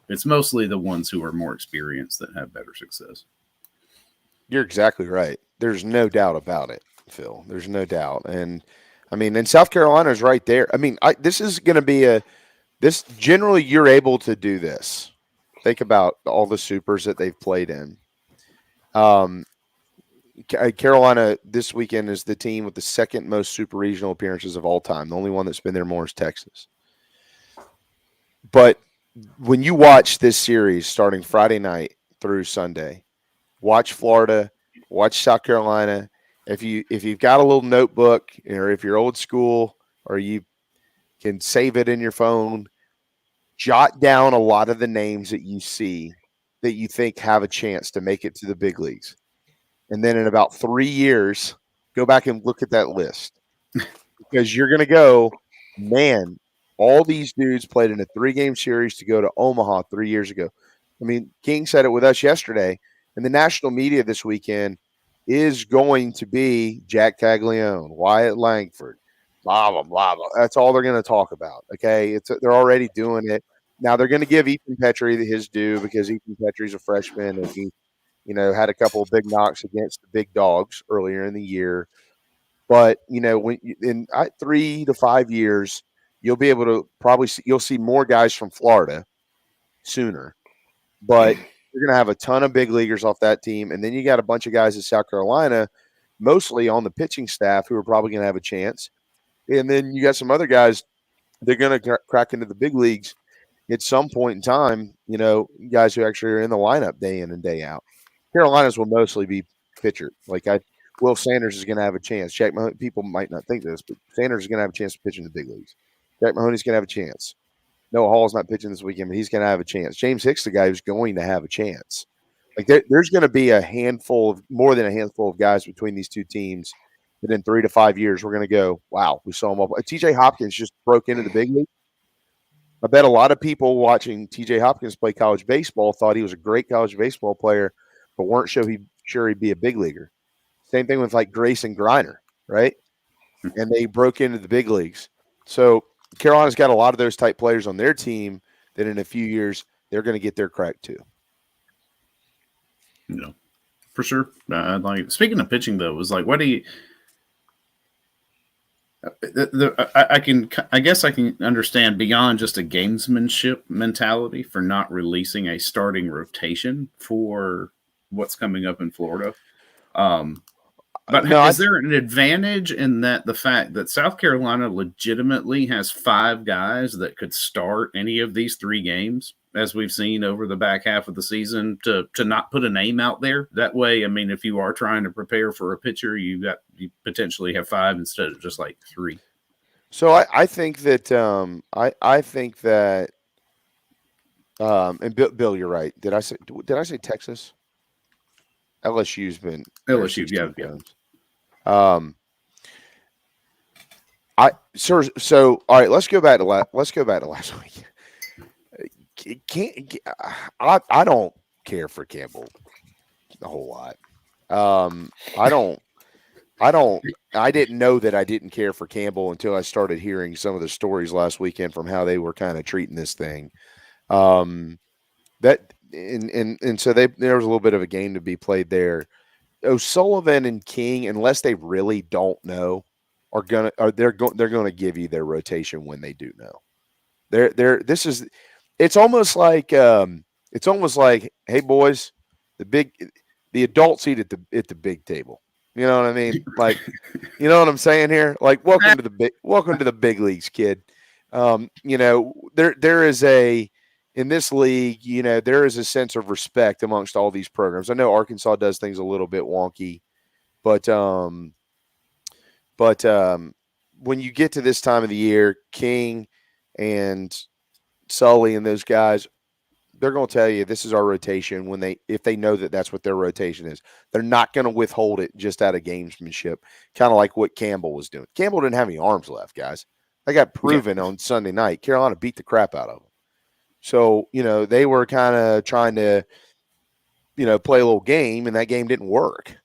it's mostly the ones who are more experienced that have better success. You're exactly right. There's no doubt about it, Phil. There's no doubt. And I mean, and South Carolina is right there. I mean, this is going to be this generally you're able to do this. Think about all the supers that they've played in. Carolina this weekend is the team with the second most super regional appearances of all time. The only one that's been there more is Texas. But when you watch this series starting Friday night through Sunday, watch Florida, watch South Carolina. If you've got a little notebook, or if you're old school, or you can save it in your phone, jot down a lot of the names that you see that you think have a chance to make it to the big leagues. And then in about 3 years, go back and look at that list, because you're going to go, man, all these dudes played in a 3-game series to go to Omaha 3 years ago. I mean, King said it with us yesterday, and the national media this weekend is going to be Jack Caglione, Wyatt Langford, blah, blah, blah, blah. That's all they're going to talk about, okay? They're already doing it. Now, they're going to give Ethan Petrie his due, because Ethan Petrie's a freshman, and he had a couple of big knocks against the big dogs earlier in the year. But, when in 3 to 5 years, you'll be able to you'll see more guys from Florida sooner. But you're going to have a ton of big leaguers off that team. And then you got a bunch of guys in South Carolina, mostly on the pitching staff, who are probably going to have a chance. And then you got some other guys, they're going to crack into the big leagues at some point in time, guys who actually are in the lineup day in and day out. Carolinas will mostly be pitcher. Will Sanders is going to have a chance. Jack Mahoney, people might not think this, but Sanders is going to have a chance to pitch in the big leagues. Jack Mahoney's going to have a chance. Noah Hall's not pitching this weekend, but he's going to have a chance. James Hicks, the guy who's going to have a chance. There's going to be more than a handful of guys between these two teams that in 3 to 5 years we're going to go, wow, we saw him up. TJ Hopkins just broke into the big league. I bet a lot of people watching TJ Hopkins play college baseball thought he was a great college baseball player, but weren't sure he'd be a big leaguer. Same thing with Grayson Griner, right? And they broke into the big leagues. So Carolina's got a lot of those type players on their team that in a few years they're going to get their crack too. For sure. Speaking of pitching, though, was what do you? I guess I can understand beyond just a gamesmanship mentality for not releasing a starting rotation for what's coming up in Florida. But is there an advantage in that the fact that South Carolina legitimately has 5 guys that could start any of these 3 games, as we've seen over the back half of the season, to not put a name out there? That way, I mean, if you are trying to prepare for a pitcher, you potentially have 5 instead of just 3. So I think that and Bill, you're right. Did I say Texas? LSU's been LSU, yeah. So all right, let's go back to last week. I don't care for Campbell a whole lot. I didn't know that I didn't care for Campbell until I started hearing some of the stories last weekend from how they were kind of treating this thing. So there was a little bit of a game to be played there. O'Sullivan and King, unless they really don't know, they're going to give you their rotation when they do know. It's almost like, hey boys, the adults eat at the big table. You know what I mean? You know what I'm saying here? Welcome to the big leagues, kid. There is in this league, there is a sense of respect amongst all these programs. I know Arkansas does things a little bit wonky, but when you get to this time of the year, King and Sully and those guys, they're going to tell you this is our rotation if they know that that's what their rotation is. They're not going to withhold it just out of gamesmanship, kind of like what Campbell was doing. Campbell didn't have any arms left, guys. They got proven on Sunday night. Carolina beat the crap out of them. So, they were kind of trying to, play a little game, and that game didn't work.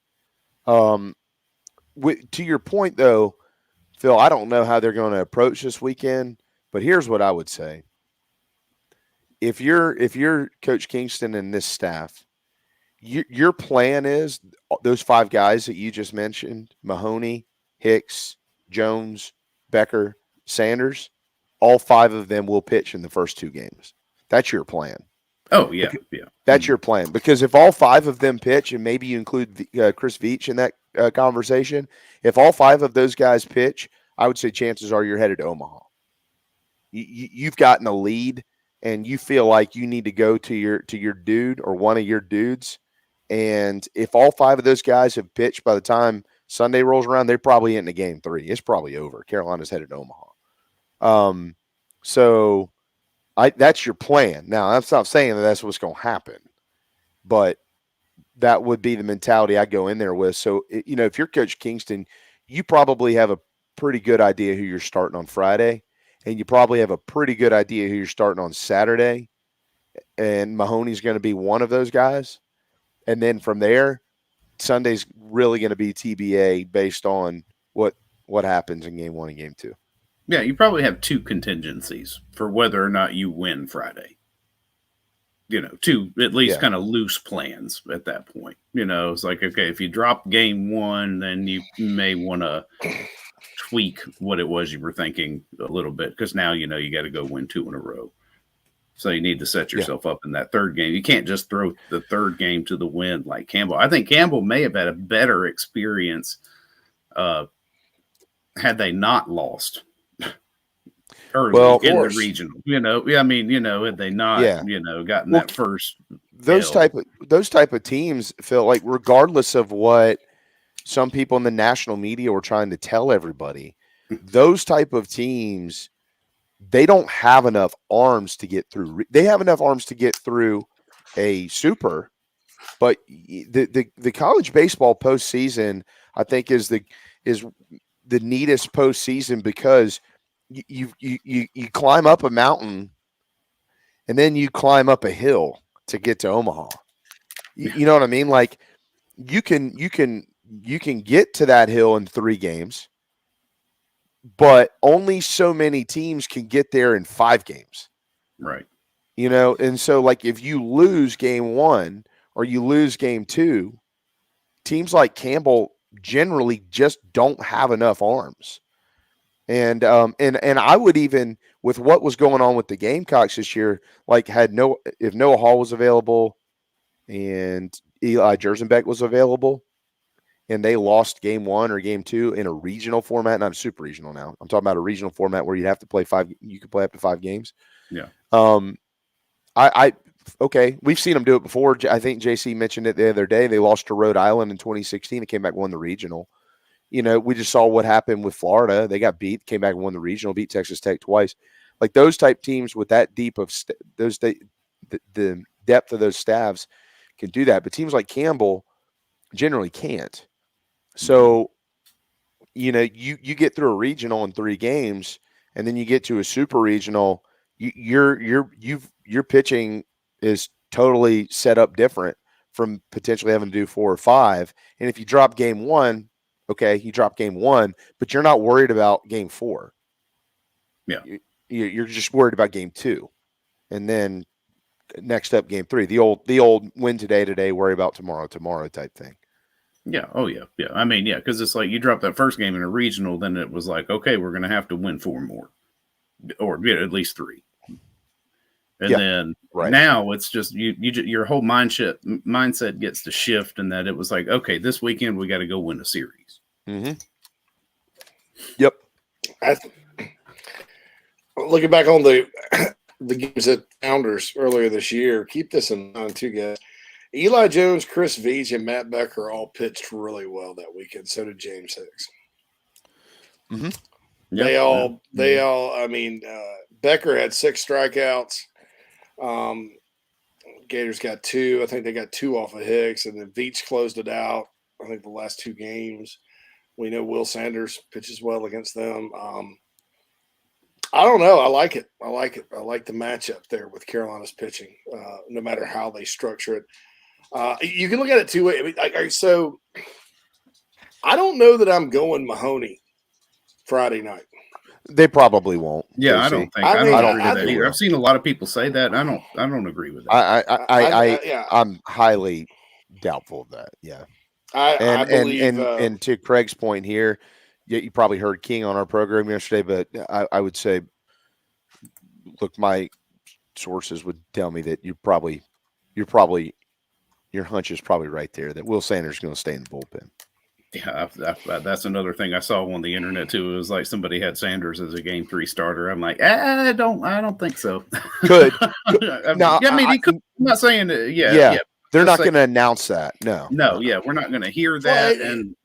To your point, though, Phil, I don't know how they're going to approach this weekend, but here's what I would say. If you're Coach Kingston and this staff, your plan is those 5 guys that you just mentioned, Mahoney, Hicks, Jones, Becker, Sanders, all 5 of them will pitch in the first 2 games. That's your plan. Oh, yeah, yeah. That's your plan. Because if all 5 of them pitch, and maybe you include Chris Veach in that conversation, if all 5 of those guys pitch, I would say chances are you're headed to Omaha. You've gotten a lead, and you feel like you need to go to your dude or one of your dudes. And if all 5 of those guys have pitched by the time Sunday rolls around, they're probably into game 3. It's probably over. Carolina's headed to Omaha. So that's your plan. Now, that's not saying that that's what's going to happen, but that would be the mentality I go in there with. So, if you're Coach Kingston, you probably have a pretty good idea who you're starting on Friday, and you probably have a pretty good idea who you're starting on Saturday, and Mahoney's going to be one of those guys. And then from there, Sunday's really going to be TBA based on what happens in game 1 and game 2. Yeah, you probably have 2 contingencies for whether or not you win Friday. 2 at least kind of loose plans at that point. It's like, okay, if you drop game 1, then you may want to tweak what it was you were thinking a little bit, because now you got to go win 2 in a row. So you need to set yourself up in that third game. You can't just throw the third game to the wind like Campbell. I think Campbell may have had a better experience had they not lost early in the regional. Had they not, gotten that first. Those type of teams feel like, regardless of what some people in the national media were trying to tell everybody, those type of teams, they don't have enough arms to get through. They have enough arms to get through a super, but the college baseball postseason, I think, is the neatest postseason, because you climb up a mountain and then you climb up a hill to get to Omaha. You know what I mean? Like, you can get to that hill in 3 games, but only so many teams can get there in 5 games. Right. And so, like, if you lose game 1 or you lose game 2, teams like Campbell generally just don't have enough arms. And I would, even with what was going on with the Gamecocks this year, like, if Noah Hall was available and Eli Jersenbeck was available, and they lost game 1 or game 2 in a regional format, not a super regional now. I'm talking about a regional format where you'd have to play 5. You could play up to 5 games. Yeah. Okay, we've seen them do it before. I think JC mentioned it the other day. They lost to Rhode Island in 2016. They came back and won the regional. We just saw what happened with Florida. They got beat, came back and won the regional, beat Texas Tech twice. Like, those type teams with that deep of the depth of those staffs can do that. But teams like Campbell generally can't. So, you get through a regional in 3 games, and then you get to a super regional. Your pitching is totally set up different from potentially having to do 4 or 5. And if you drop game 1, okay, you drop game 1, but you're not worried about game 4. Yeah, you're just worried about game 2, and then next up game 3. The old win today, worry about tomorrow type thing. Yeah. Oh, yeah. Yeah. I mean, yeah, because it's like you drop that first game in a regional, then it was like, okay, we're going to have to win 4 more, or at least 3. And then now it's just your whole mindset gets to shift, and that it was like, okay, this weekend we got to go win a series. Mm-hmm. Yep. Looking back on the games at Founders earlier this year, keep this in mind too, guys. Eli Jones, Chris Veach, and Matt Becker all pitched really well that weekend. So did James Hicks. Mm-hmm. They all. I mean, Becker had 6 strikeouts. Gators got 2. I think they got 2 off of Hicks, and then Veach closed it out. I think the last 2 games. We know Will Sanders pitches well against them. I don't know. I like it. I like the matchup there with Carolina's pitching, no matter how they structure it. You can look at it 2 ways. I mean, so I don't know that I'm going Mahoney Friday night. They probably won't. Yeah, I don't think. I don't agree with that either. I've seen a lot of people say that. I don't agree with that. I'm highly doubtful of that. Yeah. I believe, and to Craig's point here, you probably heard King on our program yesterday, but I would say, look, my sources would tell me that your hunch is probably right there that Will Sanders is going to stay in the bullpen. Yeah, that's another thing I saw on the internet too. It was like somebody had Sanders as a game 3 starter. I'm like, I don't think so. Could. He could. I'm not saying yeah. They're not going to announce that. No, we're not going to hear that.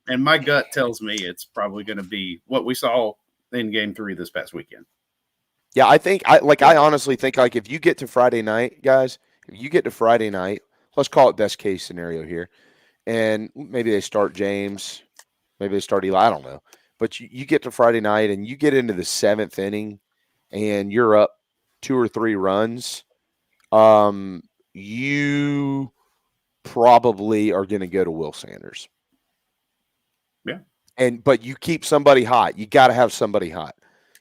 And my gut tells me it's probably going to be what we saw in game 3 this past weekend. Yeah, I honestly think like if you get to Friday night, guys, let's call it best case scenario here. And maybe they start James, maybe they start Eli, I don't know. But you get to Friday night and you get into the 7th inning and you're up 2 or 3 runs, you probably are going to go to Will Sanders. Yeah. But you keep somebody hot. You got to have somebody hot.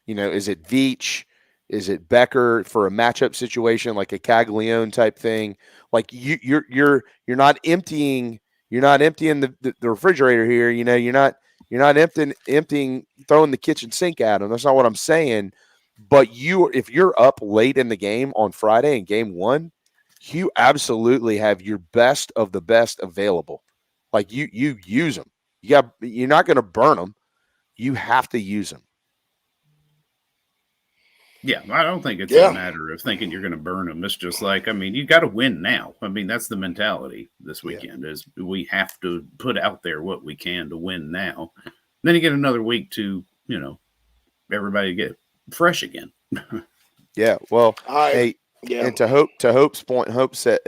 Is it Veach? Is it Becker for a matchup situation like a Caglione type thing? Like you're not emptying. You're not emptying the refrigerator here. You're not emptying, throwing the kitchen sink at them. That's not what I'm saying. But if you're up late in the game on Friday in game 1, you absolutely have your best of the best available. Like you use them. You're not going to burn them. You have to use them. Yeah, I don't think it's a matter of thinking you're going to burn them. It's just like, you got to win now. That's the mentality this weekend is we have to put out there what we can to win now. Then you get another week to, everybody get fresh again. Yeah, well, and to Hope's point, Hope's got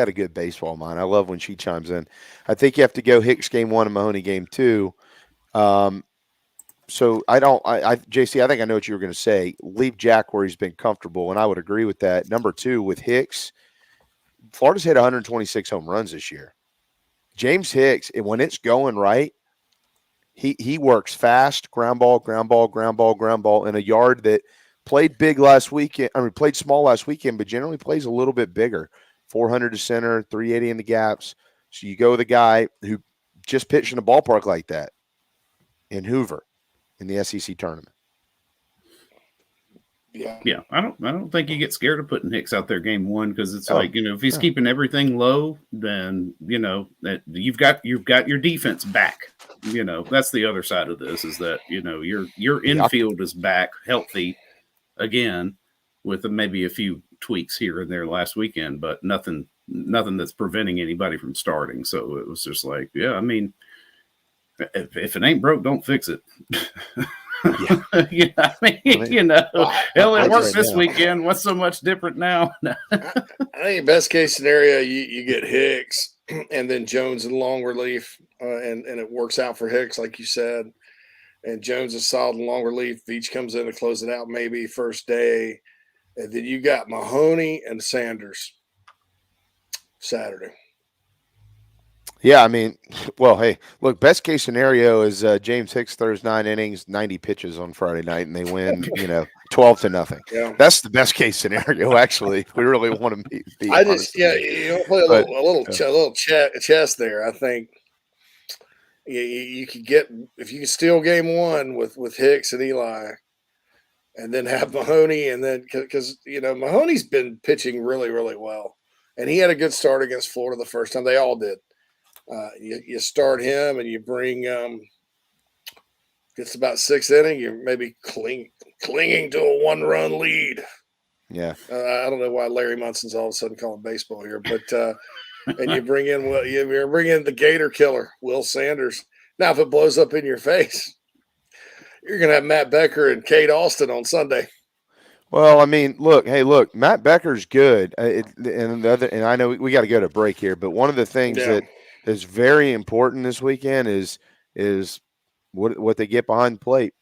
a good baseball mind. I love when she chimes in. I think you have to go Hicks game 1 and Mahoney game 2. So JC, I think I know what you were going to say. Leave Jack where he's been comfortable, and I would agree with that. Number 2, with Hicks, Florida's hit 126 home runs this year. James Hicks, when it's going right, he works fast, ground ball in a yard that played big last weekend. Played small last weekend, but generally plays a little bit bigger. 400 to center, 380 in the gaps. So you go with a guy who just pitched in a ballpark like that in Hoover in the SEC tournament. Yeah. I don't think you get scared of putting Hicks out there game 1 because it's if he's keeping everything low, then that you've got your defense back. That's the other side of this is that your infield is back healthy again with maybe a few tweaks here and there last weekend, but nothing that's preventing anybody from starting. So it was just like, if it ain't broke, don't fix it. It worked this weekend. What's so much different now? I think best case scenario, you get Hicks and then Jones in long relief, and it works out for Hicks, like you said. And Jones is solid in long relief. Veach comes in to close it out maybe first day. And then you got Mahoney and Sanders Saturday. Yeah, hey, look, best case scenario is James Hicks throws 9 innings, 90 pitches on Friday night, and they win, 12-0. Yeah. That's the best case scenario, actually. If we really want to be I just, play a little chess there. I think you could get, if you can steal game 1 with Hicks and Eli, and then have Mahoney, and then because Mahoney's been pitching really, really well, and he had a good start against Florida the first time. They all did. You start him and you bring gets about 6th inning, you're maybe clinging to a 1-run lead. Yeah. I don't know why Larry Munson's all of a sudden calling baseball here, but and you bring in the Gator killer, Will Sanders. Now, if it blows up in your face, you're gonna have Matt Becker and Kate Austin on Sunday. Well, look, Matt Becker's good, and I know we got to go to break here, but one of the things that is very important this weekend is what they get behind the plate.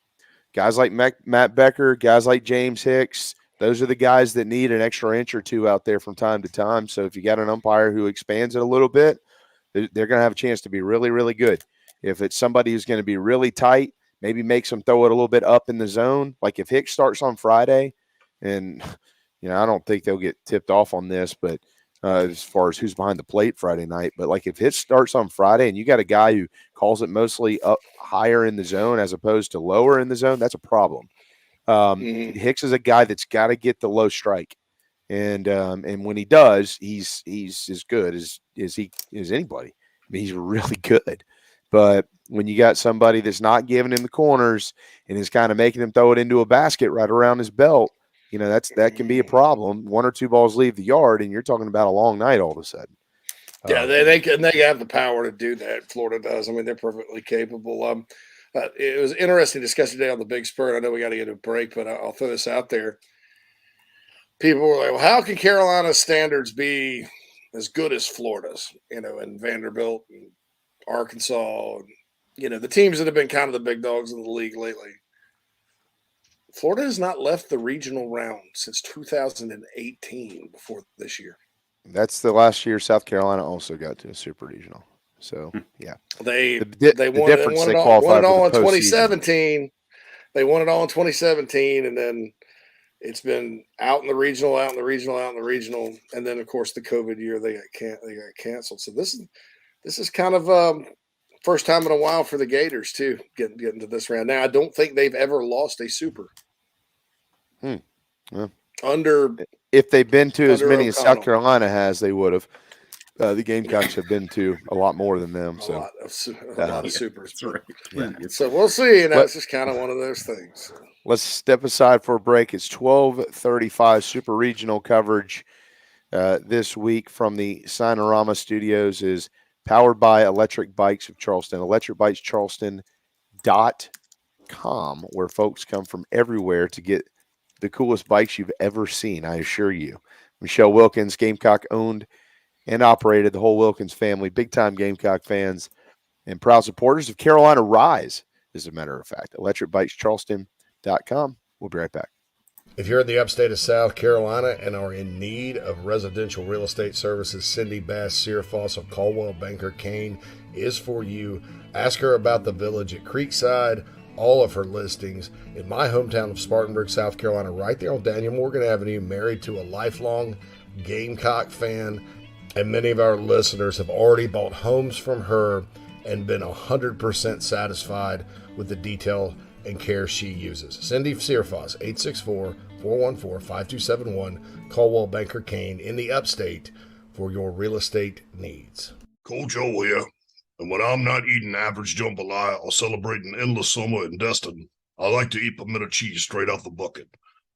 Guys like Matt Becker, guys like James Hicks, those are the guys that need an extra inch or two out there from time to time. So if you got an umpire who expands it a little bit, they're going to have a chance to be really, really good. If it's somebody who's going to be really tight, maybe makes them throw it a little bit up in the zone. Like if Hicks starts on Friday, and I don't think they'll get tipped off on this, but as far as who's behind the plate Friday night. But like if Hicks starts on Friday and you got a guy who calls it mostly up higher in the zone as opposed to lower in the zone, that's a problem. Hicks is a guy that's got to get the low strike, and when he does, he's as good as anybody. I mean, he's really good. But when you got somebody that's not giving him the corners and is kind of making him throw it into a basket right around his belt, that can be a problem. 1 or 2 balls leave the yard, and you're talking about a long night all of a sudden. Yeah, they have the power to do that. Florida does. I mean, they're perfectly capable. It was interesting discussion today on the Big Spur. I know we got to get a break, but I'll throw this out there. People were like, well, how can Carolina's standards be as good as Florida's, and Vanderbilt and Arkansas, and, the teams that have been kind of the big dogs in the league lately. Florida has not left the regional round since 2018 before this year. That's the last year South Carolina also got to a super regional. So, yeah. They won it all in 2017. They won it all in 2017, and then it's been out in the regional, and then, of course, the COVID year they got canceled. So this is kind of first time in a while for the Gators too, getting to this round. Now I don't think they've ever lost a super. Well, if they've been to as many as South Carolina has, they would have. The Gamecocks have been to a lot more than them. A lot of supers. Right. Yeah. So we'll see. It's just kind of one of those things. Let's step aside for a break. It's 12:35 Super Regional coverage this week from the Signorama Studios is powered by Electric Bikes of Charleston. ElectricBikesCharleston.com, where folks come from everywhere to get the coolest bikes you've ever seen, I assure you. Michelle Wilkins, Gamecock owned and operated, the whole Wilkins family, big-time Gamecock fans and proud supporters of Carolina Rise, as a matter of fact. ElectricBikesCharleston.com. We'll be right back. If you're in the upstate of South Carolina and are in need of residential real estate services, Cindy Bass Searfoss of Caldwell Banker Kane is for you. Ask her about the Village at Creekside, all of her listings. In my hometown of Spartanburg, South Carolina, right there on Daniel Morgan Avenue, married to a lifelong Gamecock fan, and many of our listeners have already bought homes from her and been 100% satisfied with the detail and care she uses. Cindy Searfoss, 864-414-5271, Caldwell Banker Kane in the upstate for your real estate needs. Coach O here, and when I'm not eating average jambalaya or celebrating endless summer in Destin, I like to eat pimento cheese straight out the bucket.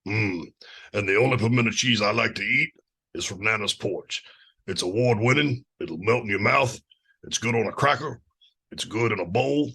And the only pimento cheese I like to eat is from Nana's Porch. It's award-winning, it'll melt in your mouth, it's good on a cracker, it's good in a bowl,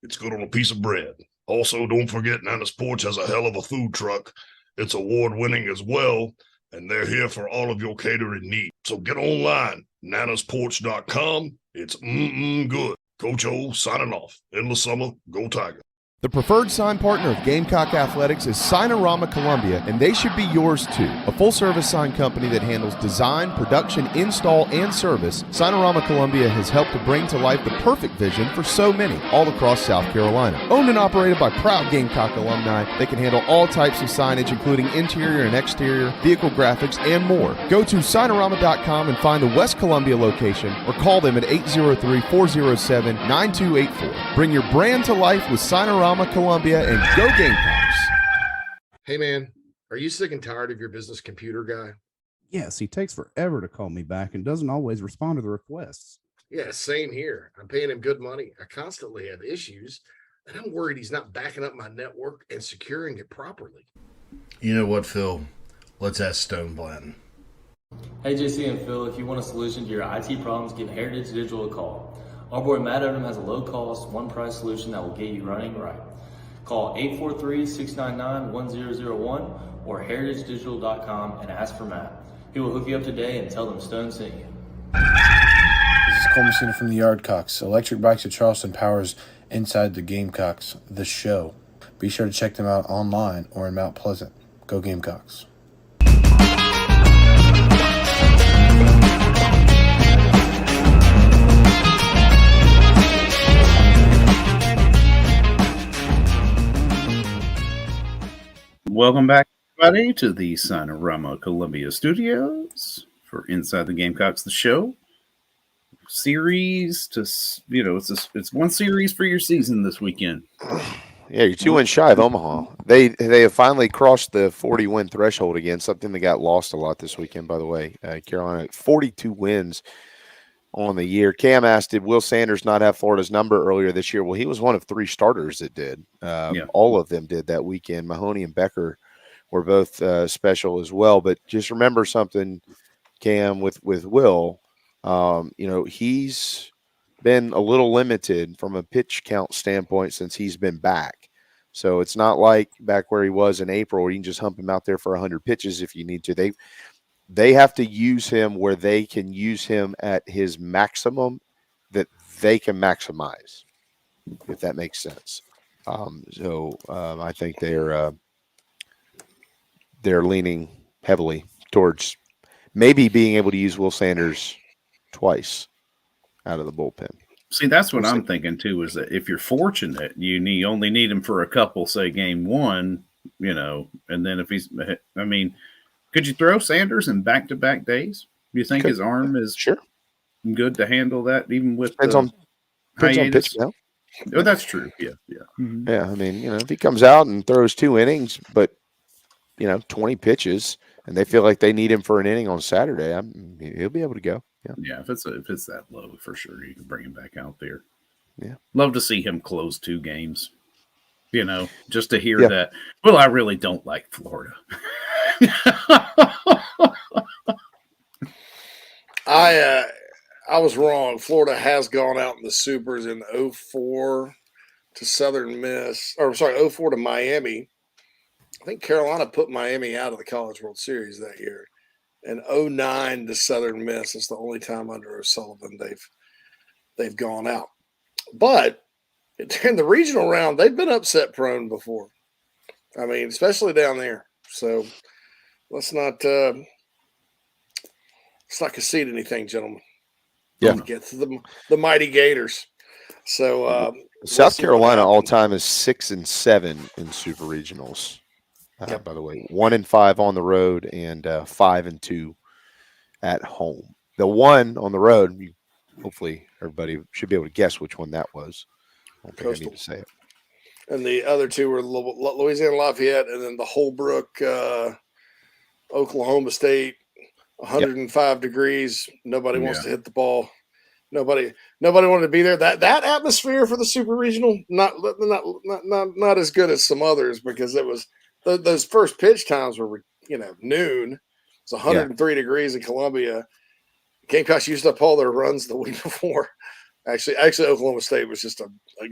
it's good on a piece of bread. Also, don't forget Nana's Porch has a hell of a food truck. It's award-winning as well, and they're here for all of your catering needs. So get online, nanasporch.com. It's good. Coach O signing off. Endless summer, go Tiger. The preferred sign partner of Gamecock Athletics is Signorama Columbia, and they should be yours too. A full-service sign company that handles design, production, install, and service, Signorama Columbia has helped to bring to life the perfect vision for so many all across South Carolina. Owned and operated by proud Gamecock alumni, they can handle all types of signage, including interior and exterior, vehicle graphics, and more. Go to Signorama.com and find the West Columbia location, or call them at 803-407-9284. Bring your brand to life with Signorama Columbia, and go Gamecocks. Hey man, are you sick and tired of your business computer guy? Yes, he takes forever to call me back and doesn't always respond to the requests. Yeah, same here. I'm paying him good money. I constantly have issues, and I'm worried he's not backing up my network and securing it properly. You know what, Phil? Let's ask Stone Blanton. Hey, JC and Phil, if you want a solution to your IT problems, give Heritage Digital a call. Our boy Matt Odom has a low-cost, one-price solution that will get you running right. Call 843-699-1001 or heritagedigital.com and ask for Matt. He will hook you up today and tell them Stone sent you. This is Cole Messina from the Yardcocks. Electric Bikes of Charleston powers Inside the Gamecocks, the show. Be sure to check them out online or in Mount Pleasant. Go Gamecocks. Welcome back, everybody, to the Signorama Columbia Studios for Inside the Gamecocks, the show. Series to, it's one series for your season this weekend. Yeah, you're 2 wins shy of Omaha. They have finally crossed the 40-win threshold again, something that got lost a lot this weekend, by the way. Carolina, 42 wins on the year. Cam asked, did Will Sanders not have Florida's number earlier this year? Well, he was one of 3 starters that did. All of them did that weekend. Mahoney and Becker were both special as well. But just remember something, Cam, with Will. He's been a little limited from a pitch count standpoint since he's been back. So it's not like back where he was in April where you can just hump him out there for 100 pitches if you need to. They have to use him where they can use him at his maximum that they can maximize, if that makes sense. I think they're leaning heavily towards maybe being able to use Will Sanders twice out of the bullpen. See, that's what I'm thinking too, is that if you're fortunate, you only need him for a couple, say game 1, and then if could you throw Sanders in back-to-back days? Do you think his arm is good to handle that, even with depends on pitch count? Oh, that's true. Yeah. Mm-hmm. Yeah, if he comes out and throws 2 innings, but 20 pitches, and they feel like they need him for an inning on Saturday, he'll be able to go. Yeah, if it's that low, for sure, you can bring him back out there. Yeah, love to see him close 2 games. Just to hear that. Well, I really don't like Florida. I was wrong. Florida has gone out in the Supers in 04 to Southern Miss, 04 to Miami. I think Carolina put Miami out of the College World Series that year. And 09 to Southern Miss is the only time under O'Sullivan they've gone out. But in the regional round, they've been upset prone before. Especially down there. So let's not concede anything, gentlemen. Yeah. Get to the mighty Gators. So South Carolina all time is 6-7 in super regionals. By the way, 1-5 on the road and 5-2 at home. The one on the road, hopefully everybody should be able to guess which one that was. I don't think I need to say it. And the other 2 were Louisiana Lafayette and then the Holbrook, Oklahoma State, 105 degrees. Nobody wants to hit the ball. Nobody wanted to be there. That atmosphere for the super regional, not as good as some others, because it was those first pitch times were noon. It's 103 degrees in Columbia. Gamecocks used up all their runs the week before. Actually, Oklahoma State was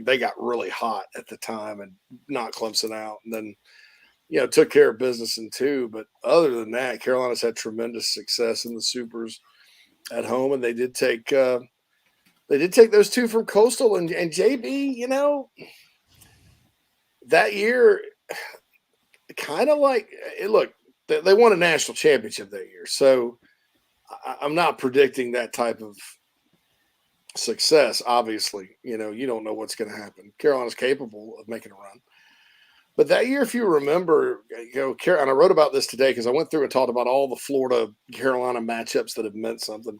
they got really hot at the time and knocked Clemson out, and then took care of business in 2. But other than that, Carolina's had tremendous success in the supers at home, and they did take those 2 from Coastal and JB. That year, kind of like look, they won a national championship that year, so I'm not predicting that type of success. Obviously, you don't know what's going to happen. Carolina's capable of making a run. But that year, if you remember, and I wrote about this today because I went through and talked about all the Florida-Carolina matchups that have meant something.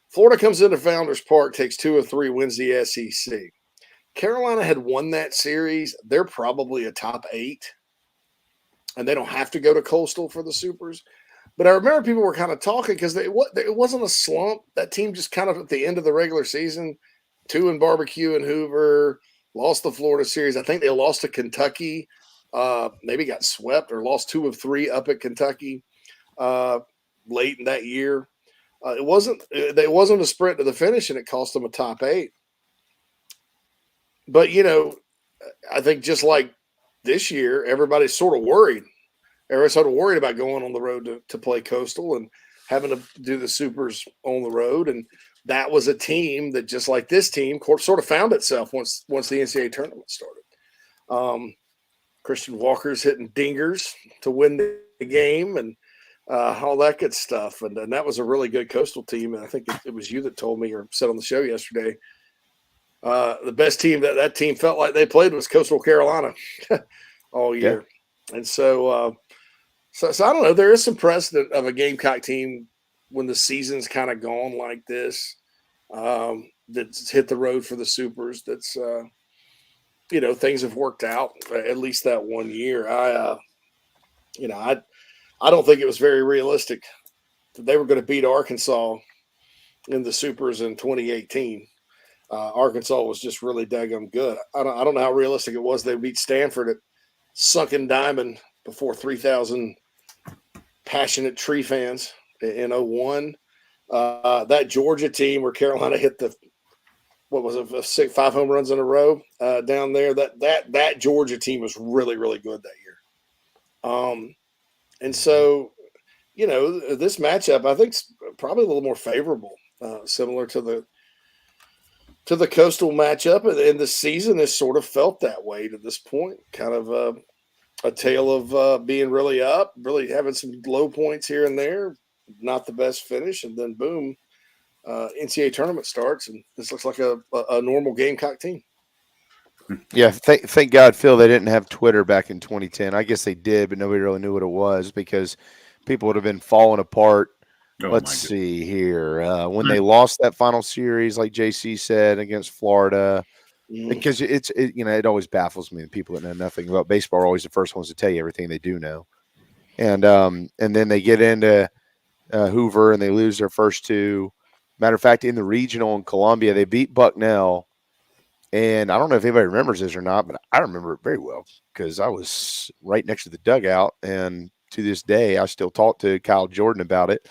Florida comes into Founders Park, takes 2 of 3, wins the SEC. Carolina had won that series. They're probably a top 8, and they don't have to go to Coastal for the Supers. But I remember people were kind of talking because it wasn't a slump. That team just kind of at the end of the regular season, 2 in Barbecue and Hoover, lost the Florida series. I think they lost to Kentucky, maybe got swept or lost 2 of 3 up at Kentucky late in that year. It wasn't a sprint to the finish, and it cost them a top 8. But, I think just like this year, everybody's sort of worried. Everybody's sort of worried about going on the road to play Coastal and having to do the supers on the road. And that was a team that, just like this team, sort of found itself once the NCAA tournament started. Christian Walker's hitting dingers to win the game and all that good stuff. And that was a really good Coastal team. And I think it was you that told me or said on the show yesterday, the best team that team felt like they played was Coastal Carolina all year. Yeah. And so I don't know. There is some precedent of a Gamecock team when the season's kind of gone like this, that's hit the road for the supers. That's things have worked out at least that 1 year. I don't think it was very realistic that they were going to beat Arkansas in the Supers in 2018. Arkansas was just really daggum good. I don't know how realistic it was they beat Stanford at Sunken Diamond before 3,000 passionate Tree fans in 01. That Georgia team where Carolina hit the 5 home runs in a row down there. That Georgia team was really, really good that year. And so, this matchup I think is probably a little more favorable, similar to the Coastal matchup, and the season has sort of felt that way to this point. Kind of a tale of being really up, really having some low points here and there, not the best finish, and then boom, NCAA tournament starts, and this looks like a normal Gamecock team. Yeah, thank God, Phil, they didn't have Twitter back in 2010. I guess they did, but nobody really knew what it was because people would have been falling apart. Let's see here. When they lost that final series, like JC said, against Florida, because it always baffles me. People that know nothing about baseball are always the first ones to tell you everything they do know. And then they get into Hoover and they lose their first two. Matter of fact, in the regional in Columbia, they beat Bucknell. And I don't know if anybody remembers this or not, but I remember it very well because I was right next to the dugout. And to this day, I still talk to Kyle Jordan about it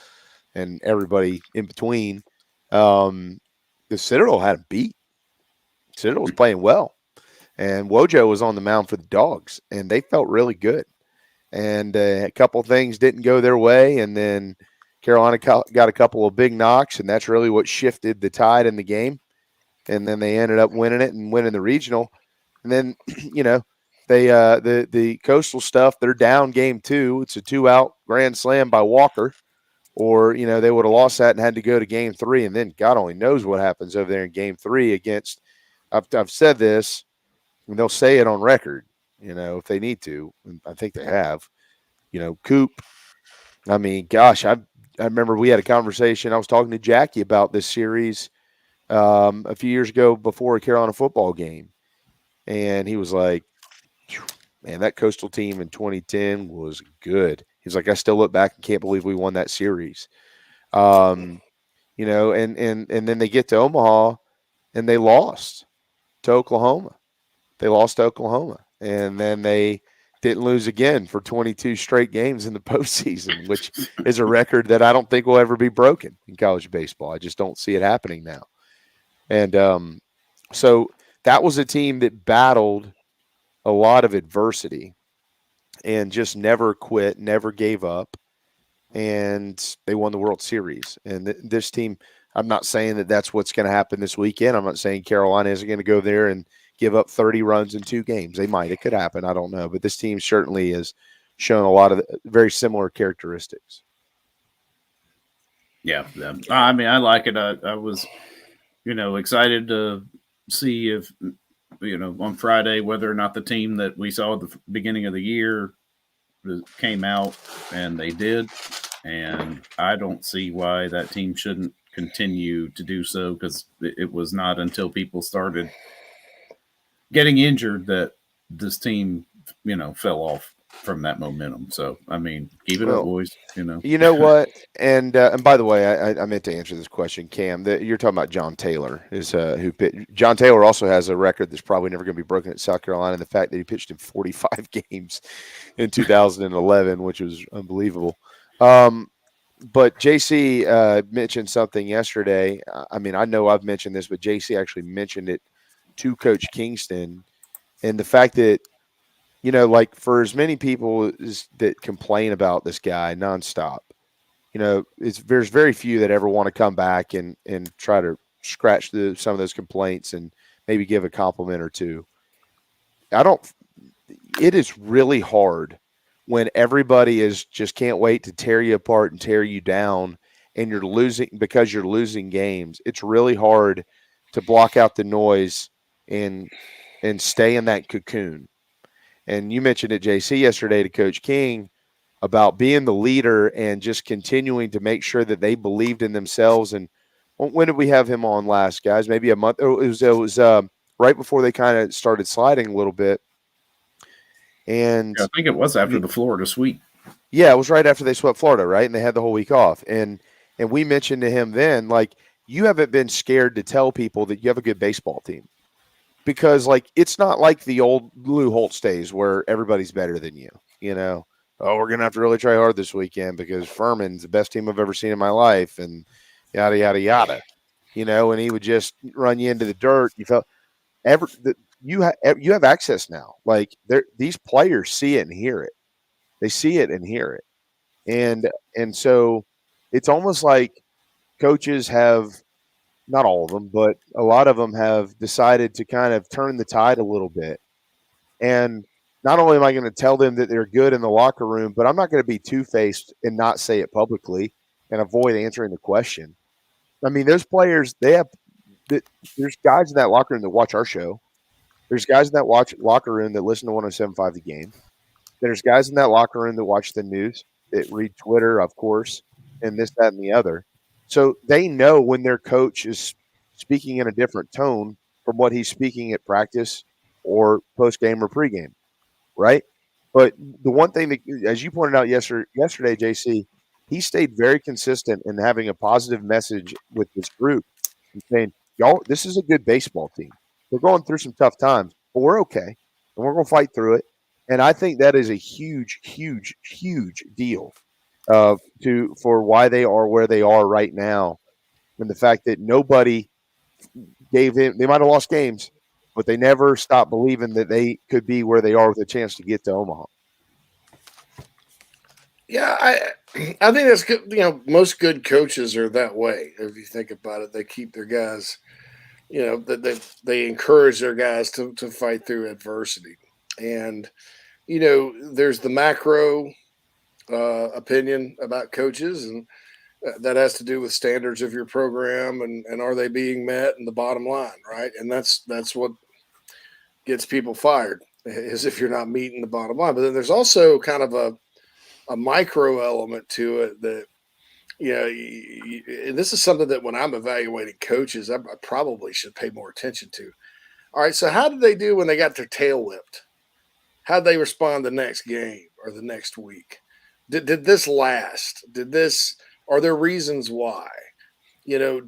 and everybody in between. The Citadel had a beat. Citadel was playing well. And Wojo was on the mound for the Dogs, and they felt really good. And a couple of things didn't go their way, and then Carolina got a couple of big knocks, and that's really what shifted the tide in the game. And then they ended up winning it and winning the regional. And then, they the Coastal stuff, they're down game 2. It's a 2-out grand slam by Walker. Or, they would have lost that and had to go to game 3. And then God only knows what happens over there in game 3 against – I've said this, and they'll say it on record, if they need to. And I think they have. Coop. I mean, gosh, I remember we had a conversation. I was talking to Jackie about this series a few years ago before a Carolina football game. And he was like, man, that Coastal team in 2010 was good. He's like, I still look back and can't believe we won that series. And then they get to Omaha and they lost to Oklahoma. They lost to Oklahoma. And then they didn't lose again for 22 straight games in the postseason, which is a record that I don't think will ever be broken in college baseball. I just don't see it happening now. And so that was a team that battled a lot of adversity and just never quit, never gave up, and they won the World Series. And this team, I'm not saying that that's what's going to happen this weekend. I'm not saying Carolina isn't going to go there and give up 30 runs in 2 games. They might. It could happen. I don't know. But this team certainly has shown a lot of very similar characteristics. Yeah. I mean, I like it. I was, excited to see if, on Friday, whether or not the team that we saw at the beginning of the year came out, and they did. And I don't see why that team shouldn't continue to do so, because it was not until people started getting injured that this team, fell off from that momentum. So, I mean, keep it up, boys. You know what? And by the way, I meant to answer this question, Cam. You're talking about John Taylor, who pitched. John Taylor also has a record that's probably never going to be broken at South Carolina. And the fact that he pitched in 45 games in 2011, which was unbelievable. But JC mentioned something yesterday. I mean, I know I've mentioned this, but JC actually mentioned it to Coach Kingston, and the fact that, for as many people that complain about this guy nonstop, there's very few that ever want to come back and try to scratch some of those complaints and maybe give a compliment or two. It is really hard when everybody just can't wait to tear you apart and tear you down, and you're losing games. It's really hard to block out the noise and stay in that cocoon. And you mentioned it, JC, yesterday to Coach King about being the leader and just continuing to make sure that they believed in themselves. And when did we have him on last, guys? Maybe a month. It was right before they kind of started sliding a little bit. And I think it was after the Florida sweep. Yeah, it was right after they swept Florida, right? And they had the whole week off. And we mentioned to him then, like, you haven't been scared to tell people that you have a good baseball team. Because, like, it's not like the old Lou Holtz days where everybody's better than you, you know? Oh, we're going to have to really try hard this weekend because Furman's the best team I've ever seen in my life, and yada, yada, yada. You know, and he would just run you into the dirt. You felt you have access now. Like, these players see it and hear it. They see it and hear it. And so it's almost like coaches have, not all of them, but a lot of them have decided to kind of turn the tide a little bit. And not only am I going to tell them that they're good in the locker room, but I'm not going to be two-faced and not say it publicly and avoid answering the question. I mean, those players, there's guys in that locker room that watch our show. There's guys in that locker room that listen to 107.5 The Game. There's guys in that locker room that watch the news, that read Twitter, of course, and this, that, and the other. So they know when their coach is speaking in a different tone from what he's speaking at practice or post-game or pregame, right? But the one thing that, as you pointed out yesterday, JC, he stayed very consistent in having a positive message with this group and saying, y'all, this is a good baseball team. We're going through some tough times, but we're okay, and we're going to fight through it. And I think that is a huge, huge, huge deal for why they are where they are right now. And the fact that nobody gave him, they might have lost games, but they never stopped believing that they could be where they are with a chance to get to Omaha. Yeah, I think that's good. You know, most good coaches are that way. If you think about it, they keep their guys, you know, they encourage their guys to fight through adversity. And, you know, there's the macro opinion about coaches, and that has to do with standards of your program and are they being met, and the bottom line, right? And that's what gets people fired, is if you're not meeting the bottom line. But then there's also kind of a micro element to it that, you know, and this is something that when I'm evaluating coaches, I probably should pay more attention to. All right, so how did they do when they got their tail whipped? How did they respond the next game or the next week? Did this last? Are there reasons why? You know,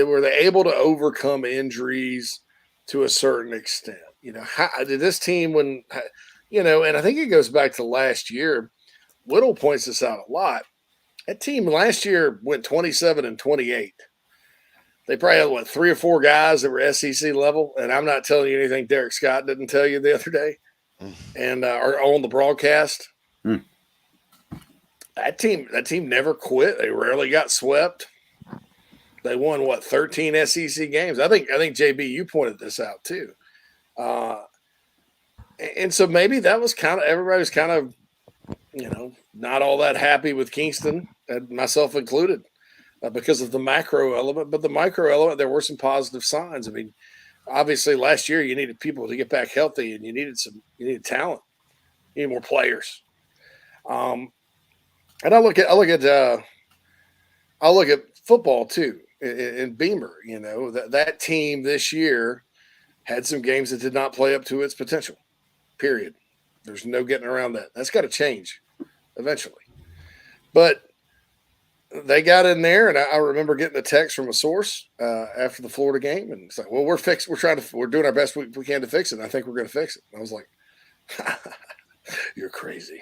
were they able to overcome injuries to a certain extent? You know, how did this team, when, you know, and I think it goes back to last year. Whittle points this out a lot. That team last year went 27-28. They probably had, 3 or 4 guys that were SEC level, and I'm not telling you anything Derek Scott didn't tell you the other day, and are on the broadcast. That team never quit. They rarely got swept. They won 13 SEC games. I think JB, you pointed this out too, and so maybe that was everybody was kind of, you know, not all that happy with Kingston, and myself included, because of the macro element. But the micro element, there were some positive signs. I mean, obviously last year you needed people to get back healthy, and you needed talent, you needed more players. And I look at football too in Beamer. You know, that team this year had some games that did not play up to its potential. Period. There's no getting around that. That's got to change eventually. But they got in there, and I remember getting a text from a source after the Florida game, and it's like, "Well, we're doing our best we can to fix it. And I think we're going to fix it." And I was like, "You're crazy.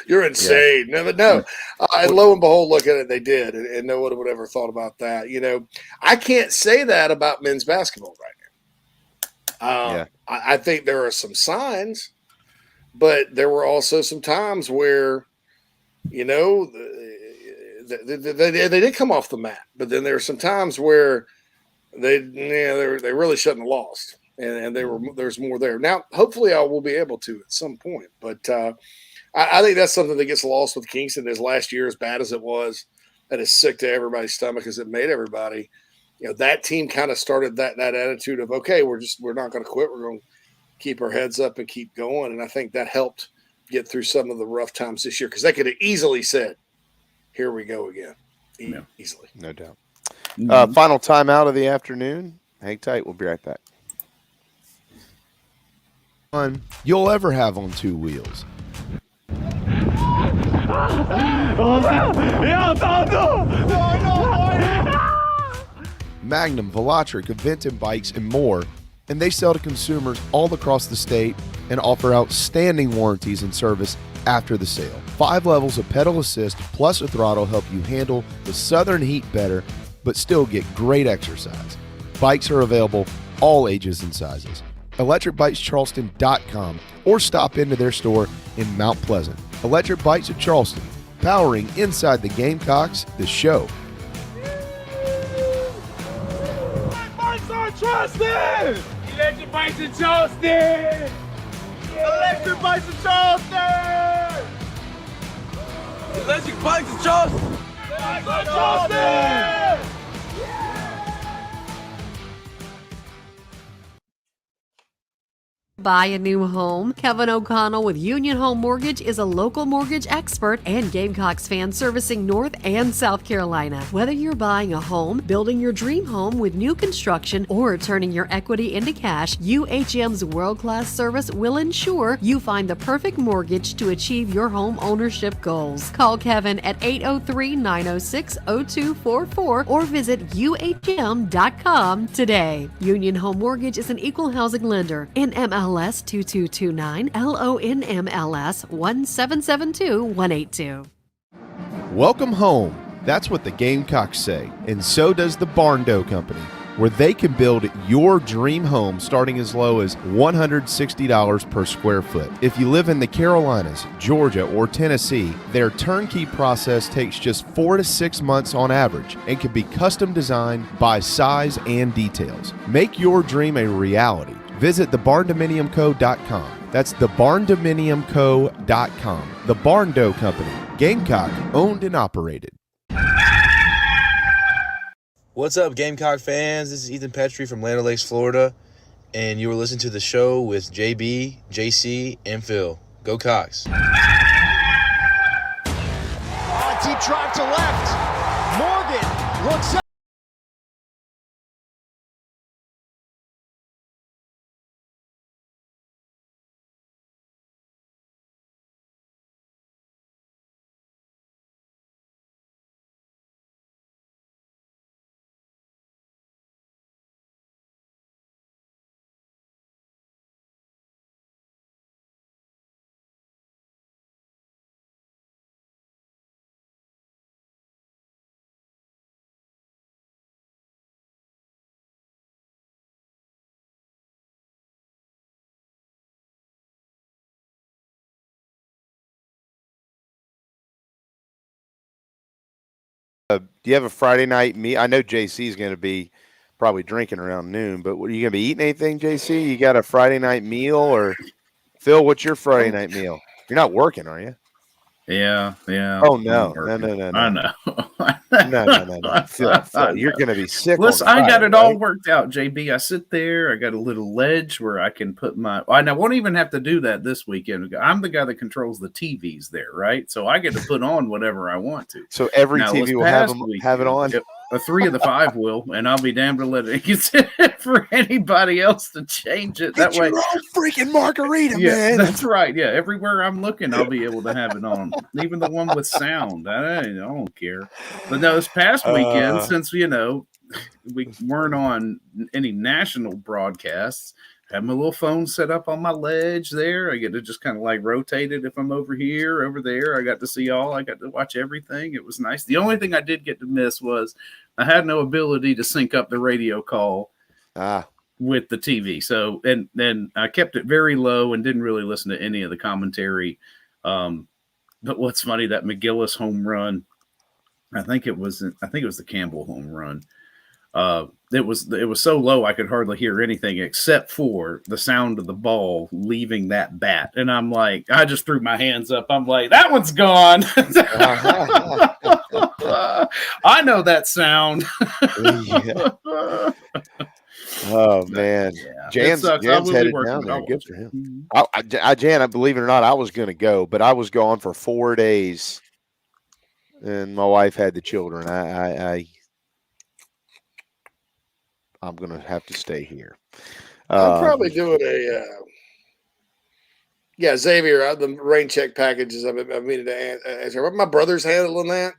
You're insane." Yeah. No. And lo and behold, look at it. They did, and no one would have ever thought about that. You know, I can't say that about men's basketball right now. I think there are some signs, but there were also some times where, you know, they did come off the mat, but then there were some times where they really shouldn't have lost, and there's more there. Now, hopefully, I will be able to at some point, but I think that's something that gets lost with Kingston. Is last year, as bad as it was, that is sick to everybody's stomach as it made everybody. You know, that team kind of started that attitude of, okay, we're not going to quit. We're going to keep our heads up and keep going. And I think that helped get through some of the rough times this year, because they could have easily said, here we go again. Easily. No doubt. Final timeout of the afternoon. Hang tight. We'll be right back. fun you'll ever have on two wheels. Magnum, Velotric, Aventon Bikes, and more, and they sell to consumers all across the state and offer outstanding warranties and service after the sale. 5 levels of pedal assist plus a throttle help you handle the southern heat better, but still get great exercise. Bikes are available all ages and sizes. ElectricBikesCharleston.com or stop into their store in Mount Pleasant. Electric Bikes of Charleston, powering Inside the Gamecocks, the show. Bikes are Charleston! Electric Bikes in Charleston! Electric Bikes in Charleston! Electric Bikes in Charleston! Bikes in Charleston! Buy a new home? Kevin O'Connell with Union Home Mortgage is a local mortgage expert and Gamecocks fan servicing North and South Carolina. Whether you're buying a home, building your dream home with new construction, or turning your equity into cash, UHM's world-class service will ensure you find the perfect mortgage to achieve your home ownership goals. Call Kevin at 803-906-0244 or visit UHM.com today. Union Home Mortgage is an equal housing lender. NMLS 2229, LONMLS 1772182. Welcome home. That's what the Gamecocks say, and so does the Barn Dough Company, where they can build your dream home starting as low as $160 per square foot. If you live in the Carolinas, Georgia, or Tennessee, their turnkey process takes just 4 to 6 months on average and can be custom designed by size and details. Make your dream a reality. Visit thebarndominiumco.com. That's thebarndominiumco.com. The Barn Dough Company, Gamecock, owned and operated. What's up, Gamecock fans? This is Ethan Petrie from Land O'Lakes, Florida, and you were listening to the show with JB, JC, and Phil. Go Cox. Deep drive to left. Morgan looks up. Do you have a Friday night meet? I know JC is going to be probably drinking around noon, but are you going to be eating anything, JC? You got a Friday night meal, or Phil? What's your Friday night meal? You're not working, are you? Yeah. Oh no. I know. No. Phil, you're going to be sick. Listen, on Friday, I got it right? all worked out, JB. I sit there. I got a little ledge where I can put my. I won't even have to do that this weekend. I'm the guy that controls the TVs there, right? So I get to put on whatever I want to. So every TV will have it on. 3 of the 5 will, and I'll be damned to let it for anybody else to change it. That way, your own freaking margarita, man. That's right. Yeah, everywhere I'm looking, I'll be able to have it on, even the one with sound. I don't care. But no, this past weekend, since we weren't on any national broadcasts, have my little phone set up on my ledge there. I get to just kind of like rotate it if I'm over here, over there. I got to see all. I got to watch everything. It was nice. The only thing I did get to miss was I had no ability to sync up the radio call with the TV. So, and then I kept it very low and didn't really listen to any of the commentary. But what's funny, that McGillis home run, I think it was the Campbell home run. It was so low I could hardly hear anything except for the sound of the ball leaving that bat. And I'm like, I just threw my hands up. I'm like, that one's gone. I know that sound. Oh man, Jan's headed down there. Good for him. Jan, believe it or not, I was going to go, but I was gone for 4 days, and my wife had the children. I'm going to have to stay here. I'm probably doing Yeah, Xavier, the rain check packages. I mean to answer. My brother's handling that.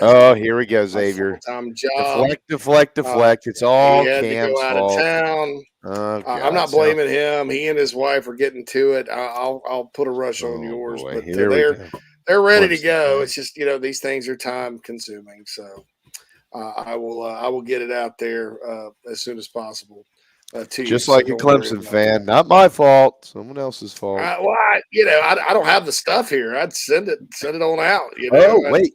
Oh, here we go, Xavier. Full-time job. Deflect. It's He all had to Cam's go out fault. of town. Oh, I'm not blaming him. He and his wife are getting to it. I'll put a rush on yours, boy. but Here we go. they're ready to What's go. It's just these things are time consuming, so I will get it out there as soon as possible. To Just you, like so a don't worry Clemson about fan, not my fault, someone else's fault. that. I don't have the stuff here. I'd send it on out. Oh, wait.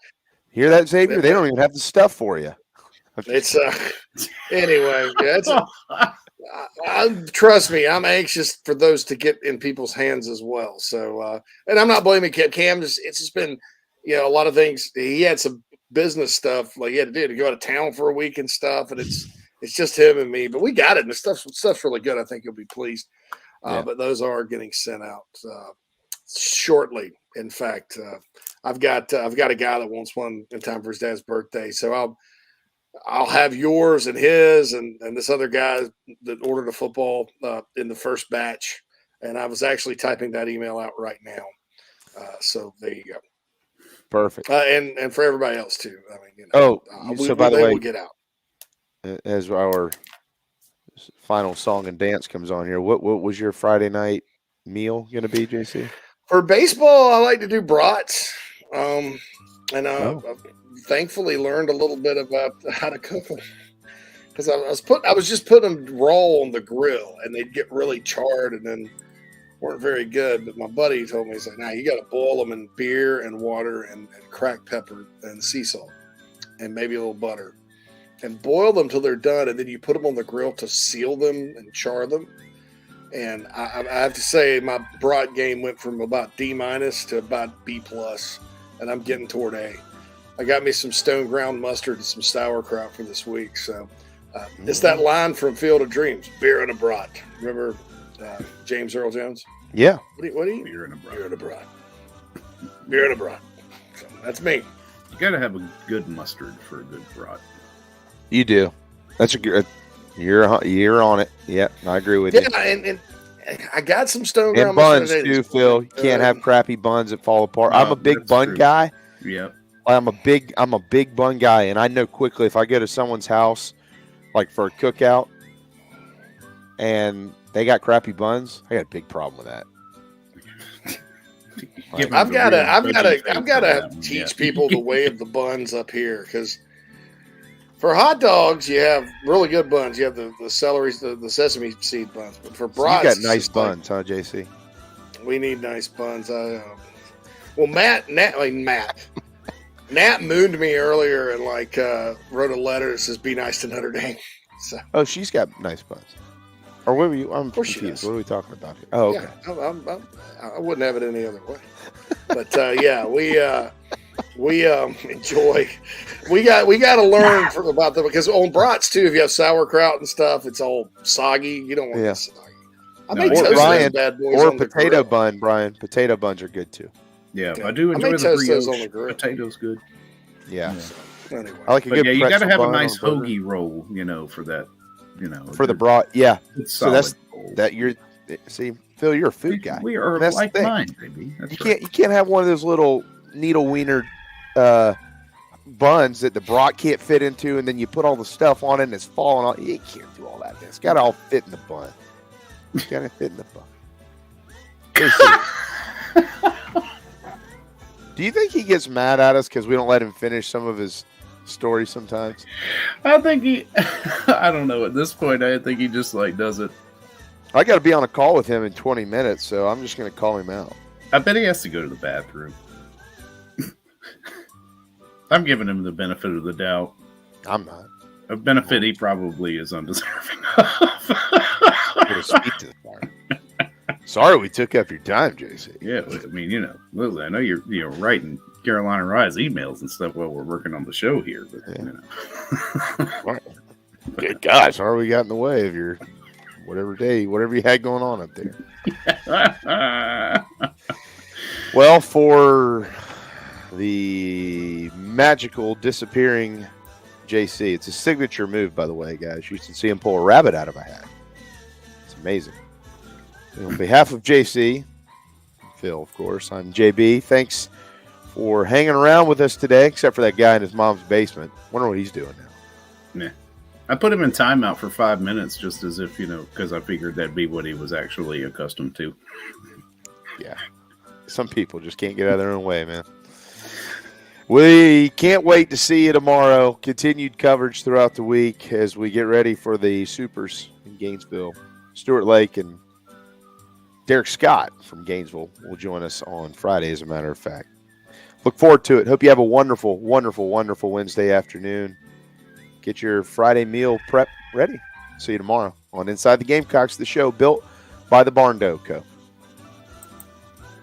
Hear that, Xavier? They don't even have the stuff for you. It's anyway. Trust me, I'm anxious for those to get in people's hands as well. So, and I'm not blaming Cam. Cam it's just been, a lot of things. He had some business stuff like he had to do to go out of town for a week and stuff, and it's just him and me. But we got it. And the stuff's really good. I think you'll be pleased. But those are getting sent out shortly. In fact, I've got a guy that wants one in time for his dad's birthday, so I'll have yours and his and this other guy that ordered a football in the first batch, and I was actually typing that email out right now. So there you go. Perfect. And for everybody else too. I mean, so by the way, we'll get out as our final song and dance comes on here. What was your Friday night meal going to be, JC? For baseball, I like to do brats, and I've thankfully learned a little bit about how to cook them because I was just putting them raw on the grill, and they'd get really charred and then weren't very good. But my buddy told me, he's like, "Nah, you got to boil them in beer and water and cracked pepper and sea salt and maybe a little butter, and boil them till they're done, and then you put them on the grill to seal them and char them." And I have to say, my brat game went from about D- to about B+, and I'm getting toward A. I got me some stone ground mustard and some sauerkraut for this week. So it's that line from Field of Dreams, beer and a brat. Remember James Earl Jones? Yeah. What do you? Beer and a brat. Beer and a brat. Beer and a brat. So that's me. You got to have a good mustard for a good brat. You do. That's a good. You're on it. Yeah, I agree with you. Yeah, and I got some stone ground and buns mustard today. too, Phil. You can't have crappy buns that fall apart. No, I'm a big bun true. guy. Yep. I'm a big bun guy, and I know quickly if I go to someone's house, like for a cookout, and they got crappy buns, I got a big problem with that. I've got to teach people the way of the buns up here because for hot dogs you have really good buns. You have the celery, the sesame seed buns, but for brats, you got nice buns, huh, JC? We need nice buns. Nat mooned me earlier and wrote a letter that says "Be nice to Notre Dame." So. Oh, she's got nice buns. Or what were you? I'm confused. What are we talking about here? Oh, okay. Yeah, I wouldn't have it any other way. But yeah, we enjoy. We got to learn about them because on brats too. If you have sauerkraut and stuff, it's all soggy. You don't want it soggy. I made toast those bad boys or on the potato grill. bun, Brian. Potato buns are good too. Yeah, I do enjoy the toast those brioche. on the grill. Potato's good. Yeah. Anyway. I like a good. You got to pretzel have a bun nice on burger. hoagie roll, for that. For the brat, yeah. So solid that's bowl. that. You're see, Phil. You're a food guy. We are That's the like thing. mine, baby. That's You can't have one of those little needle wiener buns that the brat can't fit into, and then you put all the stuff on it and it's falling off. You can't do all that. It's got to all fit in the bun. It's got to fit in the bun. Do you think he gets mad at us because we don't let him finish some of his stories sometimes? I think he. I don't know. At this point, I think he just does it. I got to be on a call with him in 20 minutes, so I'm just going to call him out. I bet he has to go to the bathroom. I'm giving him the benefit of the doubt. I'm not. A benefit he probably is undeserving of. Speak to the fire. Sorry we took up your time, JC. Yeah, I mean, Lily, I know you're writing Carolina Rise emails and stuff while we're working on the show here, but Good gosh, sorry we got in the way of your whatever you had going on up there. Well, for the magical disappearing JC, it's a signature move, by the way, guys. You should see him pull a rabbit out of a hat. It's amazing. On behalf of JC, Phil, of course, I'm JB. Thanks for hanging around with us today, except for that guy in his mom's basement. Wonder what he's doing now. Yeah. I put him in timeout for 5 minutes just as if, because I figured that'd be what he was actually accustomed to. Yeah. Some people just can't get out of their own way, man. We can't wait to see you tomorrow. Continued coverage throughout the week as we get ready for the Supers in Gainesville. Stuart Lake and Derek Scott from Gainesville will join us on Friday, as a matter of fact. Look forward to it. Hope you have a wonderful, wonderful, wonderful Wednesday afternoon. Get your Friday meal prep ready. See you tomorrow on Inside the Gamecocks, the show built by the Barn Dough Co.